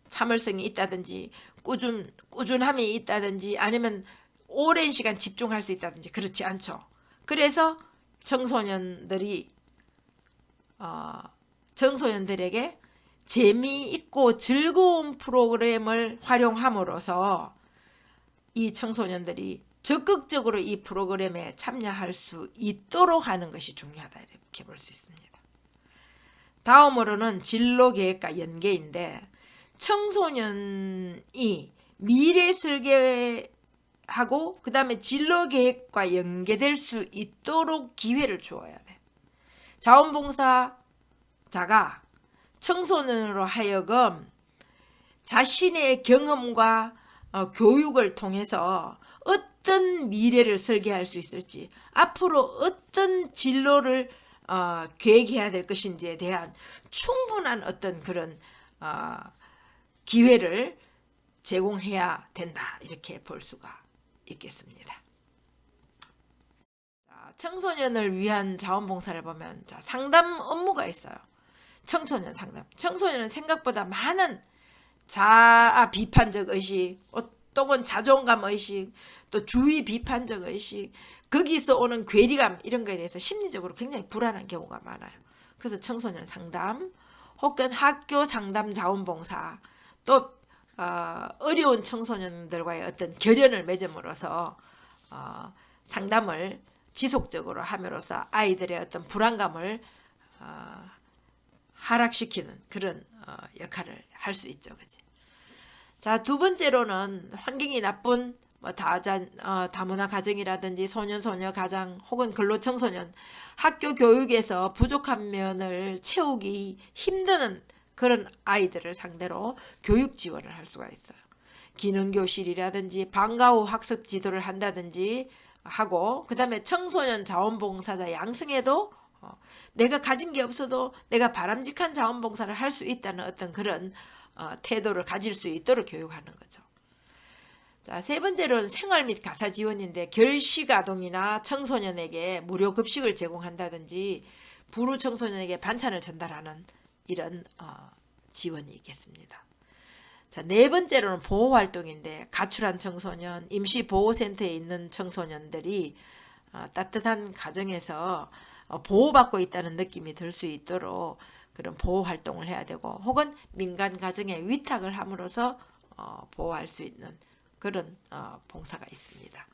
참을성이 있다든지 꾸준함이 있다든지 아니면 오랜 시간 집중할 수 있다든지 그렇지 않죠. 그래서 청소년들에게 재미있고 즐거운 프로그램을 활용함으로써 이 청소년들이 적극적으로 이 프로그램에 참여할 수 있도록 하는 것이 중요하다 이렇게 볼 수 있습니다. 다음으로는 진로계획과 연계인데 청소년이 미래 설계하고 그 다음에 진로계획과 연계될 수 있도록 기회를 주어야 돼. 자원봉사자가 청소년으로 하여금 자신의 경험과 교육을 통해서 어떤 미래를 설계할 수 있을지 앞으로 어떤 진로를 계획해야 될 것인지에 대한 충분한 어떤 그런 기회를 제공해야 된다 이렇게 볼 수가 있겠습니다. 청소년을 위한 자원봉사를 보면 상담 업무가 있어요. 청소년 상담. 청소년은 생각보다 많은 자아 비판적 의식, 또는 자존감 의식, 또 주위 비판적 의식, 거기서 오는 괴리감 이런 거에 대해서 심리적으로 굉장히 불안한 경우가 많아요. 그래서 청소년 상담 혹은 학교 상담 자원봉사 또 어려운 청소년들과의 어떤 결연을 맺음으로써 상담을 지속적으로 함으로써 아이들의 어떤 불안감을 하락시키는 그런 역할을 할 수 있죠. 그치? 자, 두 번째로는 환경이 나쁜 다문화 가정이라든지 소년소녀 가정 혹은 근로청소년 학교 교육에서 부족한 면을 채우기 힘드는 그런 아이들을 상대로 교육 지원을 할 수가 있어요. 기능교실이라든지 방과 후 학습 지도를 한다든지 하고 그 다음에 청소년 자원봉사자 양성에도 내가 가진 게 없어도 내가 바람직한 자원봉사를 할 수 있다는 어떤 그런 태도를 가질 수 있도록 교육하는 거죠. 자, 세 번째로는 생활 및 가사 지원인데 결식 아동이나 청소년에게 무료 급식을 제공한다든지 불우 청소년에게 반찬을 전달하는 이런 지원이 있겠습니다. 자, 네 번째로는 보호활동인데 가출한 청소년, 임시보호센터에 있는 청소년들이 따뜻한 가정에서 보호받고 있다는 느낌이 들 수 있도록 그런 보호활동을 해야 되고 혹은 민간 가정에 위탁을 함으로써 보호할 수 있는 그런 봉사가 있습니다.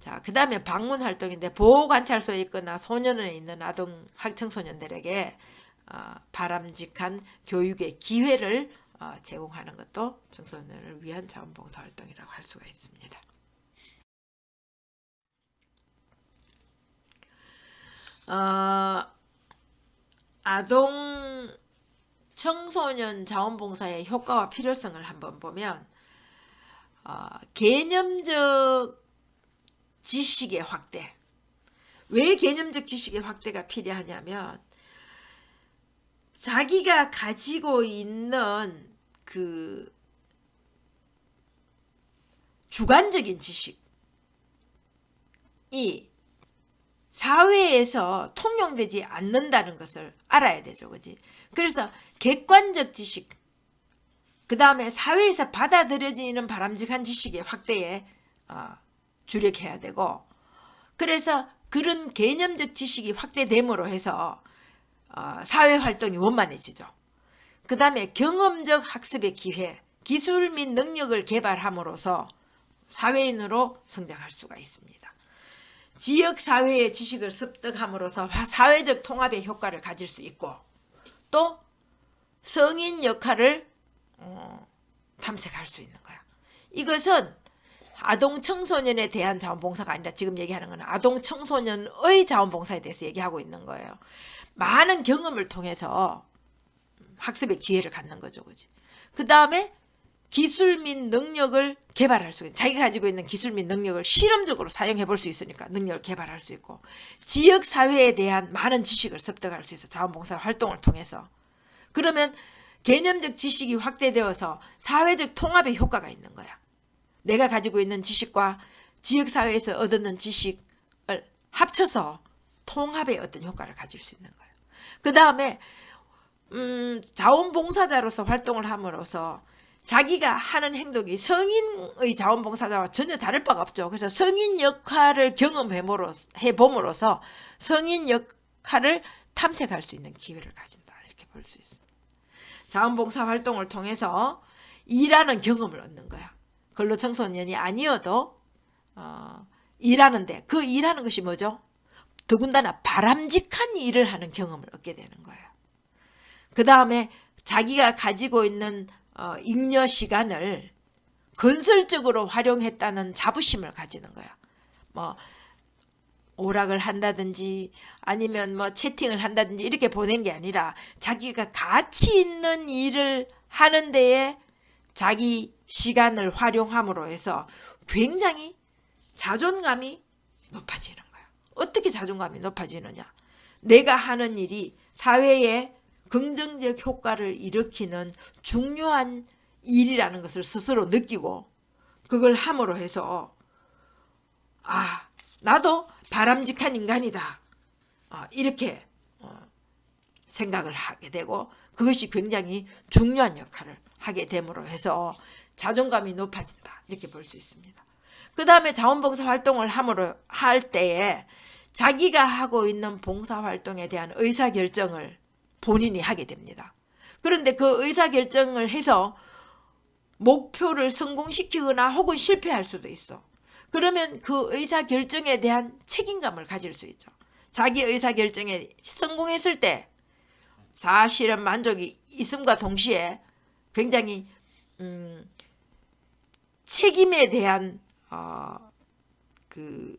자, 그 다음에 방문 활동인데 보호관찰소에 있거나 소년원에 있는 아동 청소년들에게 바람직한 교육의 기회를 제공하는 것도 청소년을 위한 자원봉사 활동이라고 할 수가 있습니다. 아동 청소년 자원봉사의 효과와 필요성을 한번 보면 개념적 지식의 확대. 왜 개념적 지식의 확대가 필요하냐면 자기가 가지고 있는 그 주관적인 지식이 사회에서 통용되지 않는다는 것을 알아야 되죠. 그지? 그래서 객관적 지식, 그 다음에 사회에서 받아들여지는 바람직한 지식의 확대에 주력해야 되고, 그래서 그런 개념적 지식이 확대됨으로 해서 사회활동이 원만해지죠. 그 다음에 경험적 학습의 기회, 기술 및 능력을 개발함으로써 사회인으로 성장할 수가 있습니다. 지역사회의 지식을 습득함으로써 사회적 통합의 효과를 가질 수 있고, 또 성인 역할을 탐색할 수 있는 거야. 이것은 아동 청소년에 대한 자원봉사가 아니라 지금 얘기하는 건 아동 청소년의 자원봉사에 대해서 얘기하고 있는 거예요. 많은 경험을 통해서 학습의 기회를 갖는 거죠. 그지? 그 다음에 기술 및 능력을 개발할 수 있는, 자기가 가지고 있는 기술 및 능력을 실험적으로 사용해 볼 수 있으니까 능력을 개발할 수 있고, 지역사회에 대한 많은 지식을 습득할 수 있어. 자원봉사 활동을 통해서. 그러면 개념적 지식이 확대되어서 사회적 통합의 효과가 있는 거야. 내가 가지고 있는 지식과 지역사회에서 얻는 지식을 합쳐서 통합의 어떤 효과를 가질 수 있는 거예요. 그 다음에 자원봉사자로서 활동을 함으로써 자기가 하는 행동이 성인의 자원봉사자와 전혀 다를 바가 없죠. 그래서 성인 역할을 경험해봄으로써 성인 역할을 탐색할 수 있는 기회를 가진다. 이렇게 볼 수 있습니다. 자원봉사 활동을 통해서 일하는 경험을 얻는 거야. 근로청소년이 아니어도 일하는데, 그 일하는 것이 뭐죠? 더군다나 바람직한 일을 하는 경험을 얻게 되는 거예요. 그 다음에 자기가 가지고 있는 잉여 시간을 건설적으로 활용했다는 자부심을 가지는 거야. 뭐 오락을 한다든지 아니면 뭐 채팅을 한다든지 이렇게 보낸 게 아니라 자기가 가치 있는 일을 하는 데에 자기 시간을 활용함으로 해서 굉장히 자존감이 높아지는 거야. 어떻게 자존감이 높아지느냐? 내가 하는 일이 사회에 긍정적 효과를 일으키는 중요한 일이라는 것을 스스로 느끼고, 그걸 함으로 해서 나도 바람직한 인간이다, 이렇게 생각을 하게 되고, 그것이 굉장히 중요한 역할을 하게 됨으로 해서 자존감이 높아진다, 이렇게 볼 수 있습니다. 그 다음에 자원봉사 활동을 할 때에 자기가 하고 있는 봉사활동에 대한 의사결정을 본인이 하게 됩니다. 그런데 그 의사결정을 해서 목표를 성공시키거나 혹은 실패할 수도 있어. 그러면 그 의사결정에 대한 책임감을 가질 수 있죠. 자기 의사결정에 성공했을 때 사실은 만족이 있음과 동시에 굉장히 책임에 대한 그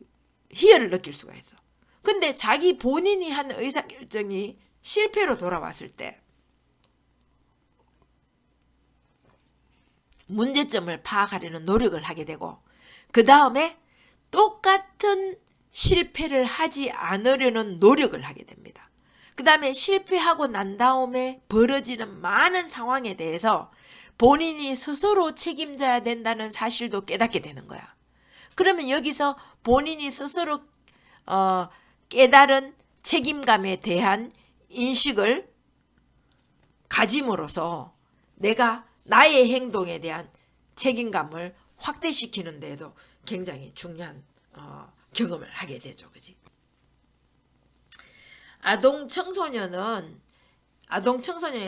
희열을 느낄 수가 있어. 근데 자기 본인이 한 의사결정이 실패로 돌아왔을 때 문제점을 파악하려는 노력을 하게 되고, 그 다음에 똑같은 실패를 하지 않으려는 노력을 하게 됩니다. 그 다음에 실패하고 난 다음에 벌어지는 많은 상황에 대해서 본인이 스스로 책임져야 된다는 사실도 깨닫게 되는 거야. 그러면 여기서 본인이 스스로 깨달은 책임감에 대한 인식을 가짐으로써 내가 나의 행동에 대한 책임감을 확대시키는 데에도 굉장히 중요한 경험을 하게 되죠. 그지? 아동 청소년의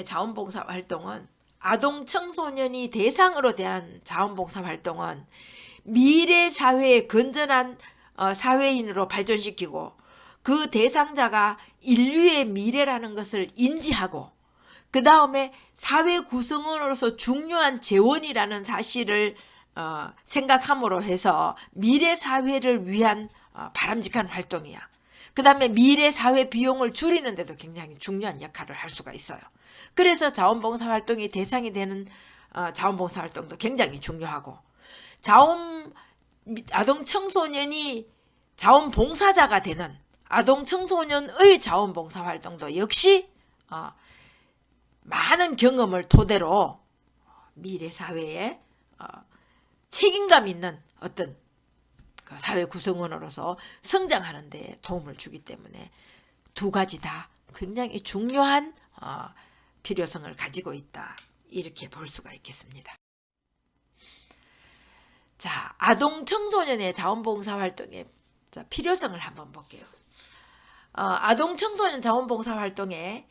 자원봉사 활동은, 아동 청소년이 대상으로 대한 자원봉사 활동은 미래 사회의 건전한 사회인으로 발전시키고 그 대상자가 인류의 미래라는 것을 인지하고 그 다음에 사회 구성원으로서 중요한 재원이라는 사실을 생각함으로 해서 미래 사회를 위한 바람직한 활동이야. 그 다음에 미래 사회 비용을 줄이는 데도 굉장히 중요한 역할을 할 수가 있어요. 그래서 자원봉사 활동이 대상이 되는 자원봉사 활동도 굉장히 중요하고 아동 청소년이 자원봉사자가 되는 아동 청소년의 자원봉사 활동도 역시 많은 경험을 토대로 미래 사회에 책임감 있는 어떤 그 사회 구성원으로서 성장하는 데 도움을 주기 때문에 두 가지 다 굉장히 중요한 필요성을 가지고 있다. 이렇게 볼 수가 있겠습니다. 자, 아동 청소년의 자원봉사 활동의 필요성을 한번 볼게요. 아동 청소년 자원봉사 활동의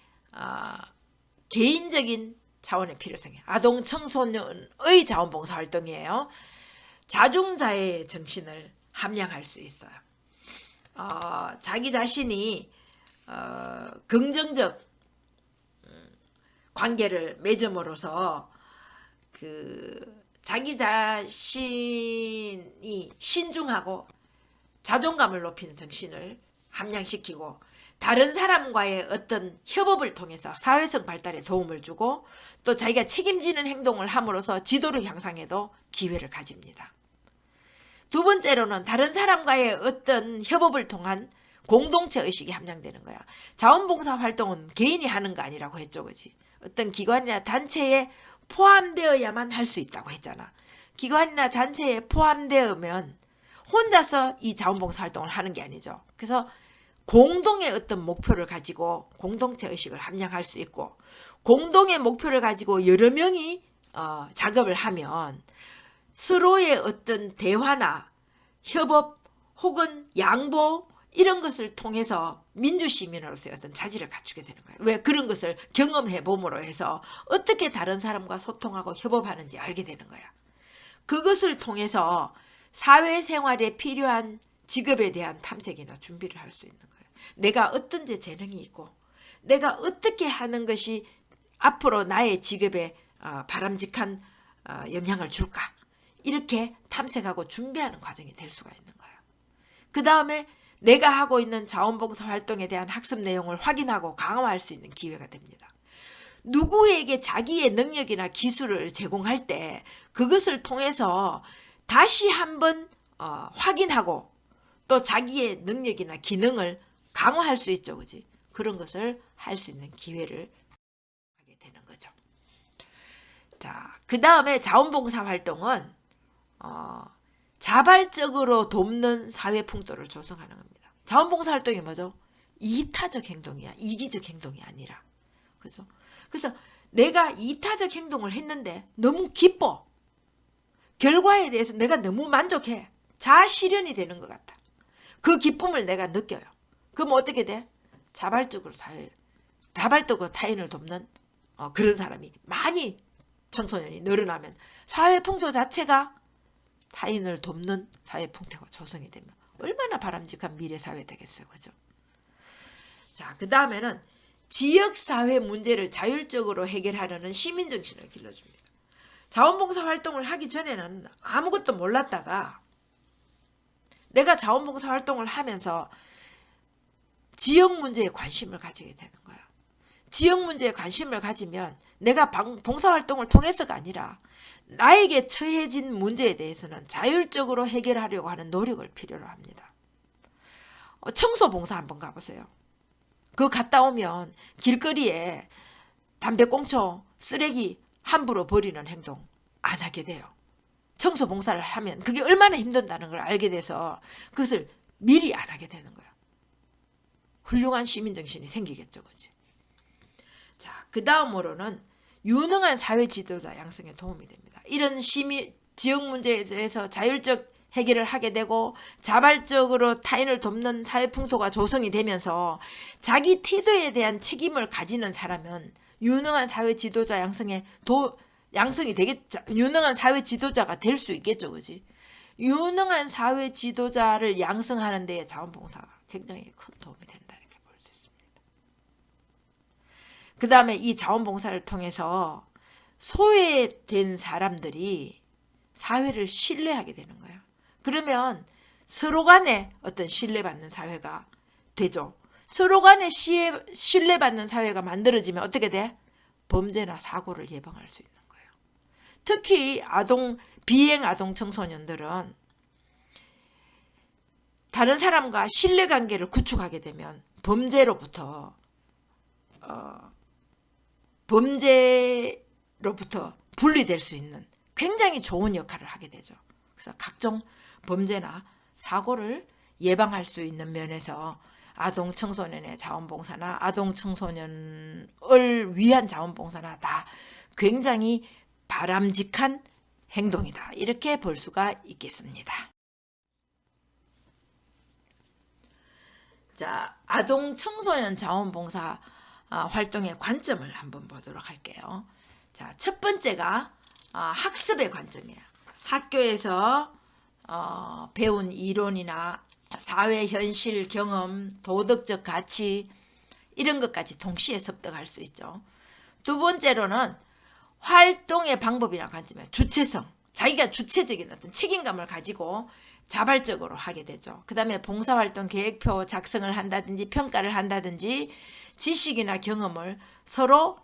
개인적인 차원의 필요성이에요. 아동 청소년의 자원봉사 활동이에요. 자중자애의 정신을 함양할 수 있어요. 자기 자신이 긍정적 관계를 맺음으로써 자기 자신이 신중하고 자존감을 높이는 정신을 함양시키고 다른 사람과의 어떤 협업을 통해서 사회성 발달에 도움을 주고 또 자기가 책임지는 행동을 함으로써 지도력 향상에도 기회를 가집니다. 두 번째로는 다른 사람과의 어떤 협업을 통한 공동체 의식이 함양되는 거야. 자원봉사 활동은 개인이 하는 거 아니라고 했죠, 그지? 어떤 기관이나 단체에 포함되어야만 할 수 있다고 했잖아. 기관이나 단체에 포함되면 혼자서 이 자원봉사 활동을 하는 게 아니죠. 그래서 공동의 어떤 목표를 가지고 공동체 의식을 함양할 수 있고 공동의 목표를 가지고 여러 명이 작업을 하면 서로의 어떤 대화나 협업 혹은 양보 이런 것을 통해서 민주시민으로서의 어떤 자질을 갖추게 되는 거예요. 왜? 그런 것을 경험해 봄으로 해서 어떻게 다른 사람과 소통하고 협업하는지 알게 되는 거야. 그것을 통해서 사회생활에 필요한 직업에 대한 탐색이나 준비를 할 수 있는 거예요. 내가 어떤 재능이 있고 내가 어떻게 하는 것이 앞으로 나의 직업에 바람직한 영향을 줄까? 이렇게 탐색하고 준비하는 과정이 될 수가 있는 거예요. 그 다음에 내가 하고 있는 자원봉사 활동에 대한 학습 내용을 확인하고 강화할 수 있는 기회가 됩니다. 누구에게 자기의 능력이나 기술을 제공할 때 그것을 통해서 다시 한번 확인하고 또 자기의 능력이나 기능을 강화할 수 있죠, 그지? 그런 것을 할 수 있는 기회를 하게 되는 거죠. 자, 그 다음에 자원봉사 활동은 자발적으로 돕는 사회 풍토를 조성하는 겁니다. 자원봉사 활동이 뭐죠? 이타적 행동이야. 이기적 행동이 아니라. 그죠? 그래서 내가 이타적 행동을 했는데 너무 기뻐. 결과에 대해서 내가 너무 만족해. 자아실현이 되는 것 같아. 그 기쁨을 내가 느껴요. 그럼 어떻게 돼? 자발적으로 타인을 돕는 그런 사람이 많이 청소년이 늘어나면 사회 풍토 자체가 타인을 돕는 사회 풍토가 조성이 되면 얼마나 바람직한 미래 사회 되겠어요, 그죠? 자, 그 다음에는 지역사회 문제를 자율적으로 해결하려는 시민정신을 길러줍니다. 자원봉사 활동을 하기 전에는 아무것도 몰랐다가 내가 자원봉사 활동을 하면서 지역 문제에 관심을 가지게 되는 거예요. 지역 문제에 관심을 가지면 내가 봉사활동을 통해서가 아니라 나에게 처해진 문제에 대해서는 자율적으로 해결하려고 하는 노력을 필요로 합니다. 청소봉사 한번 가보세요. 그거 갔다 오면 길거리에 담배꽁초, 쓰레기 함부로 버리는 행동 안 하게 돼요. 청소봉사를 하면 그게 얼마나 힘든다는 걸 알게 돼서 그것을 미리 안 하게 되는 거예요. 훌륭한 시민정신이 생기겠죠, 그지? 자, 그 다음으로는 유능한 사회 지도자 양성에 도움이 됩니다. 이런 지역 문제에 대해서 자율적 해결을 하게 되고 자발적으로 타인을 돕는 사회 풍토가 조성이 되면서 자기 태도에 대한 책임을 가지는 사람은 유능한 사회 지도자 유능한 사회 지도자가 될 수 있겠죠, 그지? 유능한 사회 지도자를 양성하는 데 자원봉사가 굉장히 큰 도움이 된다 이렇게 볼 수 있습니다. 그 다음에 이 자원봉사를 통해서 소외된 사람들이 사회를 신뢰하게 되는 거예요. 그러면 서로 간에 어떤 신뢰받는 사회가 되죠. 서로 간에 신뢰받는 사회가 만들어지면 어떻게 돼? 범죄나 사고를 예방할 수 있는 거예요. 특히 비행 아동 청소년들은 다른 사람과 신뢰관계를 구축하게 되면 범죄로부터 분리될 수 있는 굉장히 좋은 역할을 하게 되죠. 그래서 각종 범죄나 사고를 예방할 수 있는 면에서 아동 청소년의 자원봉사나 아동 청소년을 위한 자원봉사나 다 굉장히 바람직한 행동이다. 이렇게 볼 수가 있겠습니다. 자, 아동 청소년 자원봉사 활동의 관점을 한번 보도록 할게요. 자, 첫 번째가 학습의 관점이에요. 학교에서 배운 이론이나 사회 현실 경험, 도덕적 가치 이런 것까지 동시에 습득할 수 있죠. 두 번째로는 활동의 방법이나 관점이에요. 주체성, 자기가 주체적인 어떤 책임감을 가지고 자발적으로 하게 되죠. 그 다음에 봉사활동 계획표 작성을 한다든지 평가를 한다든지 지식이나 경험을 서로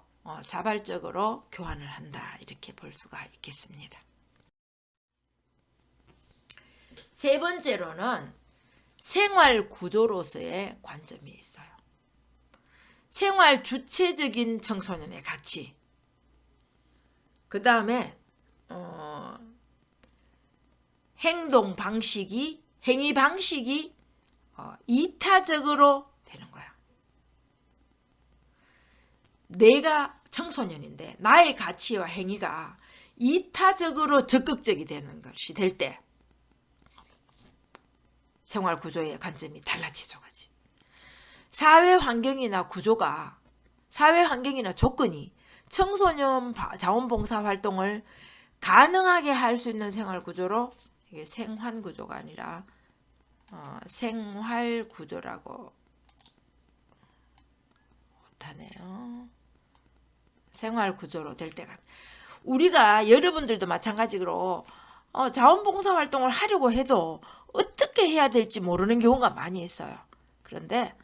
자발적으로 교환을 한다 이렇게 볼 수가 있겠습니다. 세 번째로는 생활 구조로서의 관점이 있어요. 생활 주체적인 청소년의 가치. 그 다음에 행위 방식이 이타적으로 되는 거야. 내가 청소년인데 나의 가치와 행위가 이타적으로 적극적이 되는 것이 될 때 생활 구조의 관점이 달라지죠. 사회 환경이나 조건이 청소년 자원봉사 활동을 가능하게 할 수 있는 생활 구조로, 이게 생환 구조가 아니라 생활 구조라고 못하네요. 생활 구조로 될 때가, 우리가 여러분들도 마찬가지로 자원봉사 활동을 하려고 해도 어떻게 해야 될지 모르는 경우가 많이 있어요. 그런데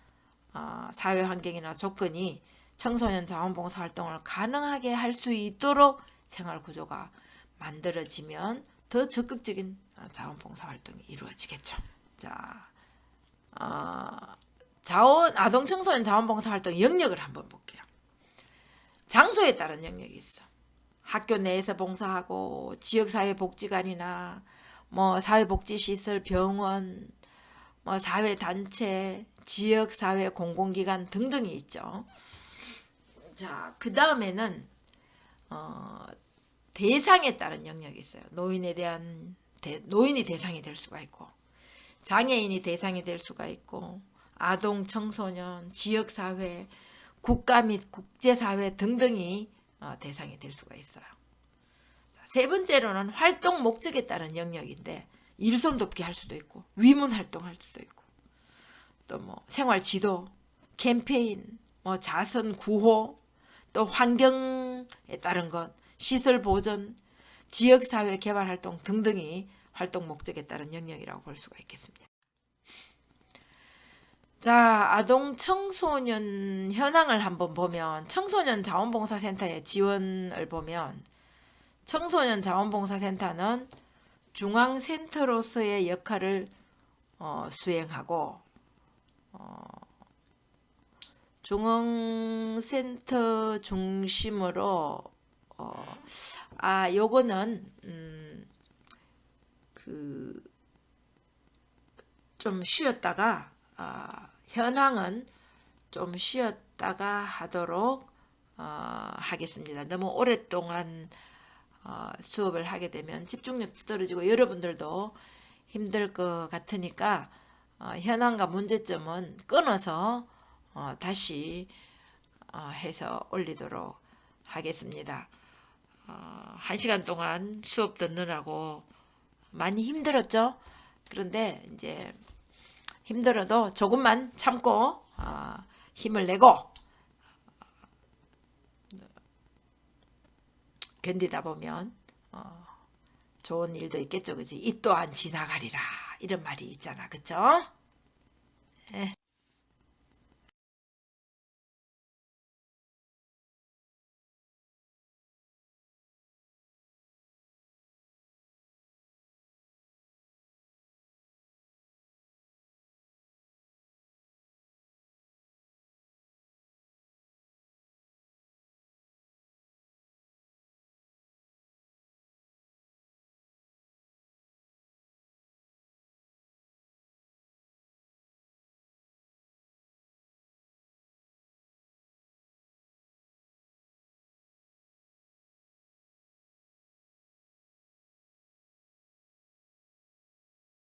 사회 환경이나 조건이 청소년 자원봉사 활동을 가능하게 할 수 있도록 생활 구조가 만들어지면 더 적극적인 자원봉사 활동이 이루어지겠죠. 자, 아동 청소년 자원봉사 활동 영역을 한번 볼게요. 장소에 따른 영역이 있어. 학교 내에서 봉사하고 지역사회복지관이나 사회복지시설, 병원, 사회단체, 지역사회 공공기관 등등이 있죠. 자, 그 다음에는 대상에 따른 영역이 있어요. 노인이 대상이 될 수가 있고, 장애인이 대상이 될 수가 있고, 아동, 청소년, 지역사회, 국가 및 국제사회 등등이 대상이 될 수가 있어요. 세 번째로는 활동 목적에 따른 영역인데, 일손 돕기 할 수도 있고, 위문 활동할 수도 있고, 또 생활 지도, 캠페인, 자선 구호, 또 환경에 따른 것, 시설 보전, 지역사회 개발 활동 등등이 활동 목적에 따른 영역이라고 볼 수가 있겠습니다. 자, 아동 청소년 현황을 한번 보면, 청소년 자원봉사센터의 지원을 보면, 청소년 자원봉사센터는 중앙센터로서의 역할을 수행하고, 중앙센터 중심으로 요거는 좀 쉬었다가 현황은 좀 쉬었다가 하도록 하겠습니다. 너무 오랫동안 수업을 하게 되면 집중력도 떨어지고 여러분들도 힘들 것 같으니까 현황과 문제점은 끊어서 다시 해서 올리도록 하겠습니다. 1시간 동안 수업 듣느라고 많이 힘들었죠. 그런데 이제 힘들어도 조금만 참고 힘을 내고 견디다 보면 좋은 일도 있겠죠, 그지? 이 또한 지나가리라 이런 말이 있잖아, 그쵸? 예.